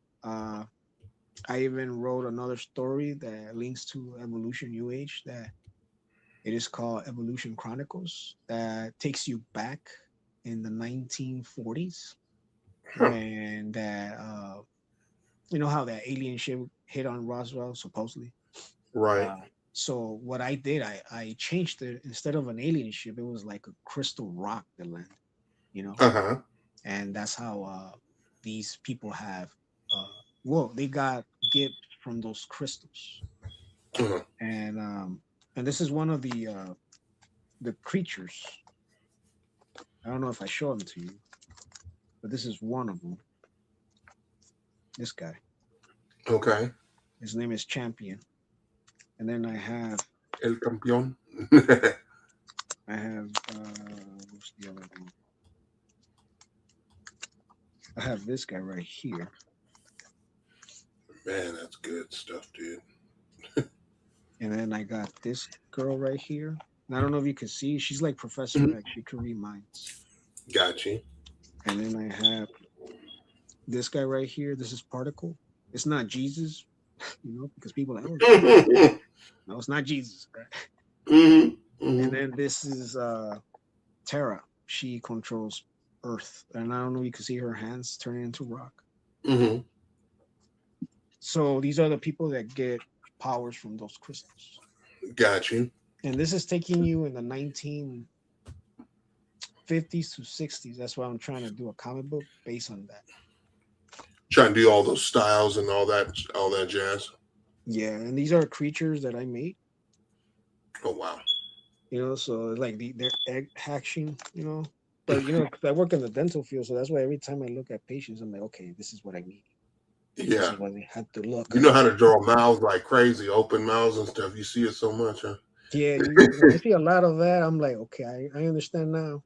Speaker 2: I even wrote another story that links to Evolution New Age, that it is called Evolution Chronicles, that takes you back in the 1940s
Speaker 1: Huh.
Speaker 2: when that you know how that alien ship hit on Roswell supposedly.
Speaker 1: Right.
Speaker 2: Uh, so what I did, I changed it. Instead of an alien ship, it was like a crystal rock that landed, you know,
Speaker 1: Uh-huh.
Speaker 2: and that's how these people have they got gifts from those crystals.
Speaker 1: Uh-huh.
Speaker 2: And this is one of the creatures. I don't know if I show them to you, but this is one of them. This guy,
Speaker 1: Okay.
Speaker 2: his name is Champion. And then
Speaker 1: El campeón.
Speaker 2: I have what's the other one? I have this guy right here.
Speaker 1: Man, that's good stuff, dude.
Speaker 2: And then I got this girl right here. And I don't know if you can see. She's like Professor
Speaker 1: Mhm.
Speaker 2: X. She can read minds.
Speaker 1: Got you.
Speaker 2: And then I have this guy right here. This is Particle. It's not Jesus, because people are like, oh, Jesus.
Speaker 1: Hmm.
Speaker 2: No, it's not Jesus. Right?
Speaker 1: Hmm.
Speaker 2: And then this is Terra. She controls Earth. And I don't know if you can see her hands turning into rock.
Speaker 1: Hmm.
Speaker 2: So these are the people that get powers from those crystals.
Speaker 1: Got you.
Speaker 2: And this is taking you in the 1950s to 60s. That's why I'm trying to do a comic book based on that.
Speaker 1: Trying to do all those styles and all that jazz.
Speaker 2: Yeah, and these are creatures that I made.
Speaker 1: Oh wow.
Speaker 2: So like they're egg hatching, But 'cause I work in the dental field, so that's why every time I look at patients, I'm like, okay, this is what I need. This
Speaker 1: Yeah.
Speaker 2: is what they have to look.
Speaker 1: You know how to draw mouths like crazy, open mouths and stuff. You see it so much, huh?
Speaker 2: Yeah, when I see a lot of that, I'm like, okay, I understand now.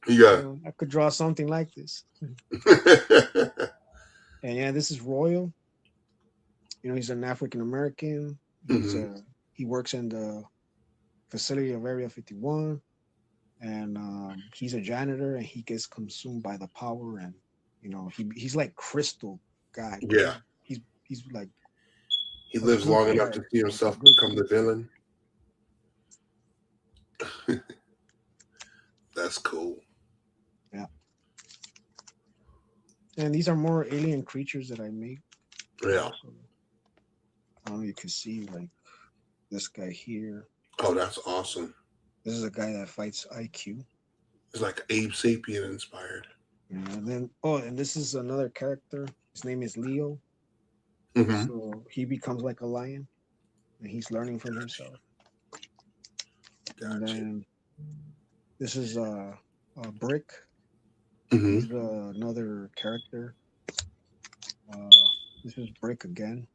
Speaker 1: Yeah.
Speaker 2: I could draw something like this. And yeah, this is Royal. He's an African American.
Speaker 1: Hmm.
Speaker 2: He works in the facility of Area 51, and he's a janitor, and he gets consumed by the power, and he's like crystal guy, but
Speaker 1: Yeah.
Speaker 2: he's like
Speaker 1: He
Speaker 2: a
Speaker 1: lives
Speaker 2: good
Speaker 1: long enough to
Speaker 2: character,
Speaker 1: see
Speaker 2: like a
Speaker 1: himself
Speaker 2: good
Speaker 1: become the villain. That's cool.
Speaker 2: yeah. And these are more alien creatures that I make.
Speaker 1: Yeah.
Speaker 2: So you can see like this guy here.
Speaker 1: Oh, that's awesome.
Speaker 2: This is a guy that fights IQ.
Speaker 1: It's like Abe Sapien inspired.
Speaker 2: And then and this is another character. His name is Leo.
Speaker 1: Hmm.
Speaker 2: So he becomes like a lion, and he's learning from himself. And
Speaker 1: Gotcha.
Speaker 2: then this is a Brick.
Speaker 1: Hmm.
Speaker 2: He's another character. This is Brick again.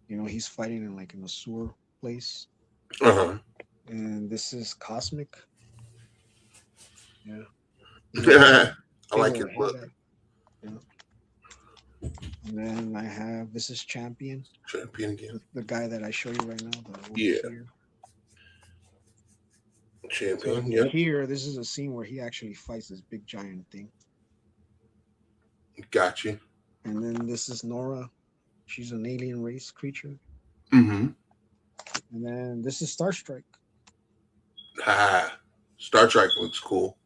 Speaker 2: He's fighting in a sewer place.
Speaker 1: Uh
Speaker 2: And this is Cosmic. Yeah, he's like a
Speaker 1: huh. I
Speaker 2: big
Speaker 1: like
Speaker 2: old
Speaker 1: his
Speaker 2: head
Speaker 1: look.
Speaker 2: guy. Yeah. And then I have this is Champion,
Speaker 1: Champion again.
Speaker 2: the guy that I show you right now, the one
Speaker 1: Yeah.
Speaker 2: here. So
Speaker 1: Champion. Yep.
Speaker 2: here, this is a scene where he actually fights this big giant thing.
Speaker 1: Gotcha.
Speaker 2: And then this is Nora. She's an alien race creature.
Speaker 1: Hmm.
Speaker 2: And then this is Star Strike.
Speaker 1: Ah, Star Trek looks cool.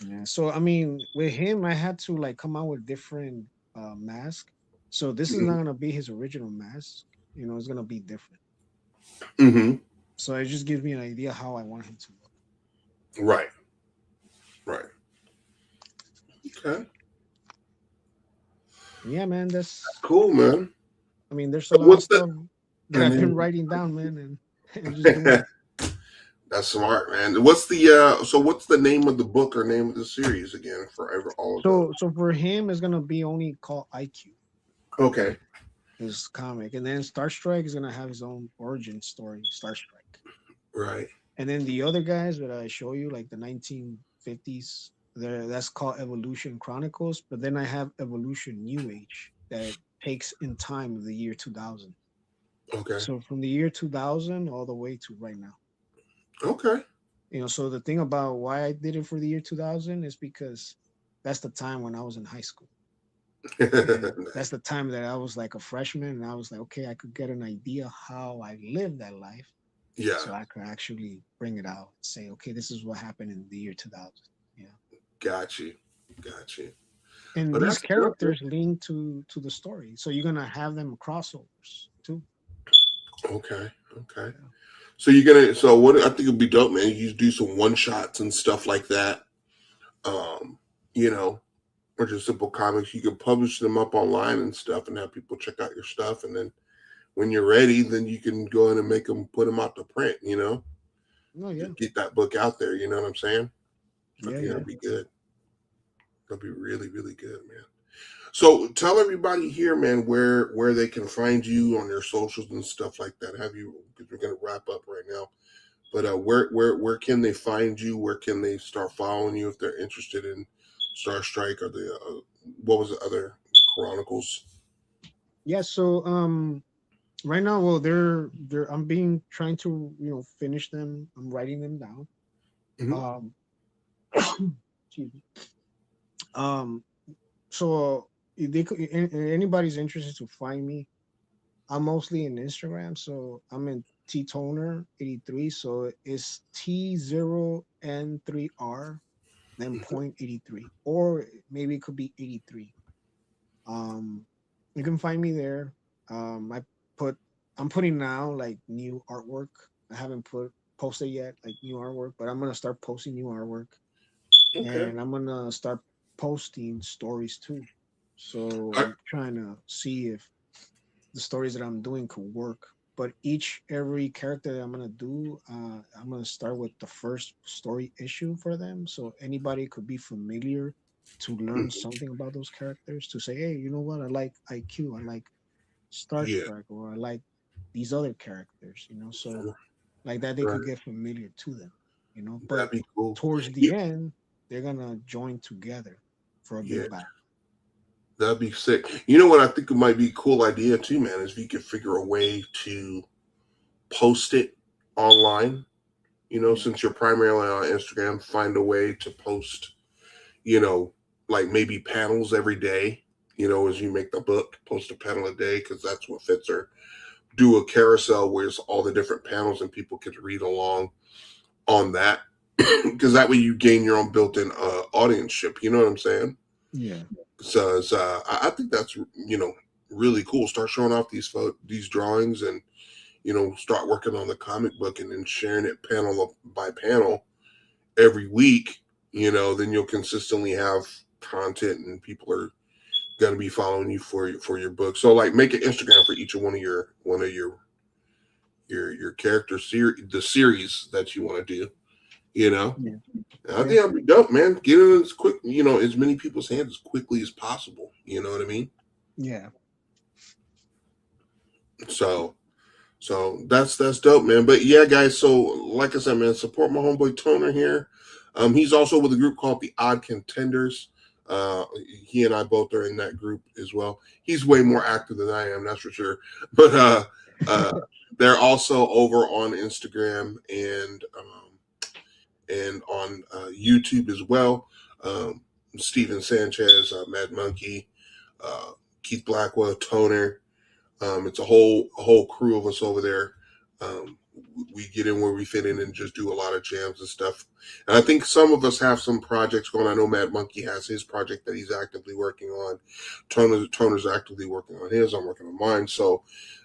Speaker 2: Yeah. So I mean, with him, I had to like come out with different mask. So this is not
Speaker 1: Hmm.
Speaker 2: gonna be his original mask. It's gonna be different.
Speaker 1: Hmm.
Speaker 2: So it just gives me an idea how I want him to look.
Speaker 1: Right. Right. Okay.
Speaker 2: Yeah, man. That's.
Speaker 1: Cool, man.
Speaker 2: I mean, there's a
Speaker 1: So
Speaker 2: lot of
Speaker 1: what's the
Speaker 2: stuff that
Speaker 1: and
Speaker 2: I've been
Speaker 1: then
Speaker 2: writing down, man, and just doing.
Speaker 1: that's smart, man. What's the name of the book or name of the series again for all of those?
Speaker 2: So for him, it's gonna be only called IQ,
Speaker 1: Okay.
Speaker 2: his comic, and then Star Strike is gonna have his own origin story, Star Strike.
Speaker 1: Right.
Speaker 2: And then the other guys that I show you, like the 1950s, that's called Evolution Chronicles. But then I have Evolution New Age that takes in time of the year 2000.
Speaker 1: Okay.
Speaker 2: So from the year 2000 all the way to right now.
Speaker 1: Okay.
Speaker 2: So the thing about why I did it for the year 2000 is because that's the time when I was in high school. And that's the time that I was like a freshman, and I was like, okay, I could get an idea how I lived that life,
Speaker 1: Yeah.
Speaker 2: so I could actually bring it out and say, okay, this is what happened in the year 2000. Yeah.
Speaker 1: Got you. Got you.
Speaker 2: And
Speaker 1: But
Speaker 2: these
Speaker 1: that's good.
Speaker 2: characters link to the story, so you're gonna have them crossovers too.
Speaker 1: Okay. Okay.
Speaker 2: Yeah.
Speaker 1: So you're gonna. So what I think it'd be dope, man. You do some one shots and stuff like that. Um, you know, or just simple comics. You can publish them up online and stuff, and have people check out your stuff. And then when you're ready, then you can go in and put them out to print.
Speaker 2: No, yeah,
Speaker 1: Get that book out there. You know what I'm saying? I
Speaker 2: yeah,
Speaker 1: think
Speaker 2: yeah.
Speaker 1: that'd be good. That'd be really, really good, man. So tell everybody here, man, where they can find you on your socials and stuff like that. Have you? Because we're gonna wrap up right now. But where can they find you? Where can they start following you if they're interested in Star Strike or the what was the other Chronicles?
Speaker 2: Yeah. So right now, well, they're I'm being trying to finish them. I'm writing them down.
Speaker 1: Hmm.
Speaker 2: Um, excuse me. Um, so if they could, anybody's interested to find me, I'm mostly in Instagram. So I'm in T0N3R.83. So it's T0N3R, then point 83, or maybe it could be 83. Um, you can find me there. I put I'm putting now like new artwork. I haven't posted yet like new artwork, but I'm gonna start posting new artwork,
Speaker 1: Okay.
Speaker 2: and I'm gonna start posting stories too. So
Speaker 1: I,
Speaker 2: I'm trying to see if the stories that I'm doing could work. But every character that I'm gonna do, I'm gonna start with the first story issue for them, so anybody could be familiar to learn something about those characters. To say, hey, you know what? I like IQ. I like Star
Speaker 1: yeah.
Speaker 2: Trek, or I like these other characters. So like that they
Speaker 1: Right.
Speaker 2: could get familiar to them. But
Speaker 1: That'd be cool.
Speaker 2: towards the
Speaker 1: You,
Speaker 2: end, they're gonna join together for a
Speaker 1: Yeah,
Speaker 2: big battle.
Speaker 1: that'd be sick. You know what I think it might be a cool idea too, man, is if you could figure a way to post it online.
Speaker 2: Yeah,
Speaker 1: Since you're primarily on Instagram, find a way to post, you know, like maybe panels every day. As you make the book, post a panel a day because that's what fits. Or do a carousel where it's all the different panels and people can read along on that because that way you gain your own built-in audienceship. You know what I'm saying?
Speaker 2: yeah,
Speaker 1: So I think that's really cool. Start showing off these drawings and start working on the comic book and then sharing it panel by panel every week. Then you'll consistently have content and people are going to be following you for your book. So like make an Instagram for each of one of your character the series that you want to do. You know,
Speaker 2: yeah,
Speaker 1: and I think
Speaker 2: yeah,
Speaker 1: that'd be dope, man. Get it as quick, as many people's hands as quickly as possible. You know what I mean?
Speaker 2: yeah.
Speaker 1: So, so that's dope, man. But yeah, guys. So like I said, man, support my homeboy Toner here. He's also with a group called the Odd Contenders. He and I both are in that group as well. He's way more active than I am, that's for sure. But uh, they're also over on Instagram and on YouTube as well. Um, Steven Sanchez, Mad Monkey, uh, Keith Blackwell, Toner. It's a whole crew of us over there. We get in where we fit in and just do a lot of jams and stuff. And I think some of us have some projects going. I know Mad Monkey has his project that he's actively working on. Toner's actively working on his. I'm working on mine. So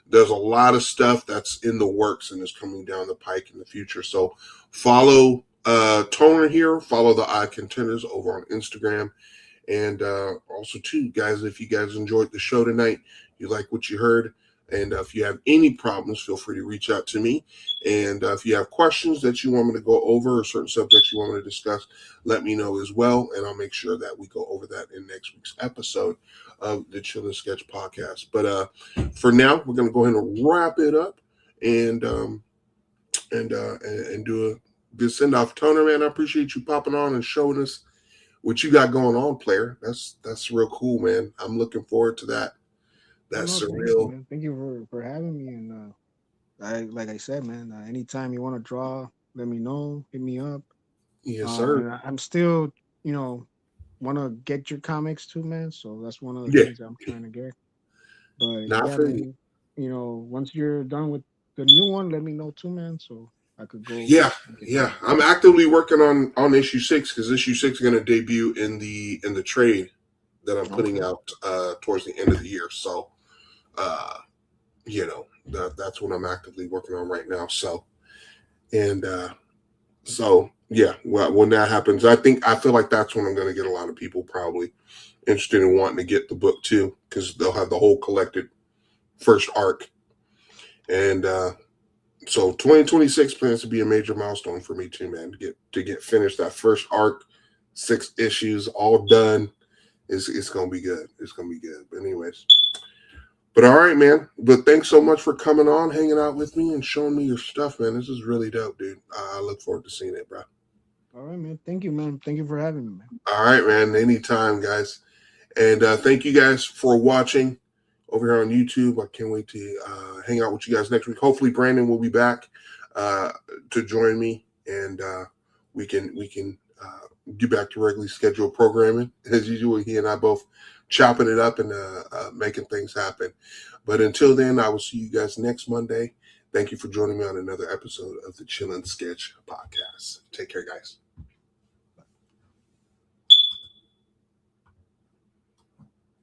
Speaker 1: there's a lot of stuff that's in the works and is coming down the pike in the future. So follow Toner here. Follow the Odd Contenders over on Instagram. And also, too, guys, if you guys enjoyed the show tonight, you like what you heard, and if you have any problems, feel free to reach out to me. And if you have questions that you want me to go over or certain subjects you want me to discuss, let me know as well. And I'll make sure that we go over that in next week's episode of the Chill and Sketch podcast. But for now, we're going to go ahead and wrap it up and do a good send off. Toner, man, I appreciate you popping on and showing us what you got going on, player. That's real cool, man. I'm looking forward to that.
Speaker 2: Oh
Speaker 1: That
Speaker 2: no, thank you,
Speaker 1: surreal.
Speaker 2: man. Thank you for having me. And I like I said, man. Anytime you want to draw, let me know. Hit me up.
Speaker 1: Yes, sir.
Speaker 2: And I'm still, you know, want to get your comics too, man. So that's one of the
Speaker 1: Yeah.
Speaker 2: things I'm trying to get. But
Speaker 1: Not
Speaker 2: yeah,
Speaker 1: for you.
Speaker 2: man. Once you're done with the new one, let me know too, man. So I could go
Speaker 1: Yeah,
Speaker 2: and get
Speaker 1: yeah.
Speaker 2: that.
Speaker 1: I'm actively working on issue 6 because issue 6 is going to debut in the trade that I'm putting
Speaker 2: Okay.
Speaker 1: out towards the end of the year. So, uh, that's what I'm actively working on right now. So yeah. Well, when that happens, I feel like that's when I'm going to get a lot of people probably interested in wanting to get the book too because they'll have the whole collected first arc. And so 2026 plans to be a major milestone for me too, man. To get finished that first arc, 6 issues all done. It's gonna be good. It's gonna be good. But anyways. But all right, man. But thanks so much for coming on, hanging out with me, and showing me your stuff, man. This is really dope, dude. I look forward to seeing it, bro.
Speaker 2: All right, man. Thank you, man. Thank you for having me, man.
Speaker 1: All right, man. Anytime, guys. And thank you guys for watching over here on YouTube. I can't wait to hang out with you guys next week. Hopefully, Brandon will be back uh, to join me, and we can get back to regularly scheduled programming as usual. He and I both chopping it up and making things happen. But until then, I will see you guys next Monday. Thank you for joining me on another episode of the Chill and Sketch podcast. Take care, guys.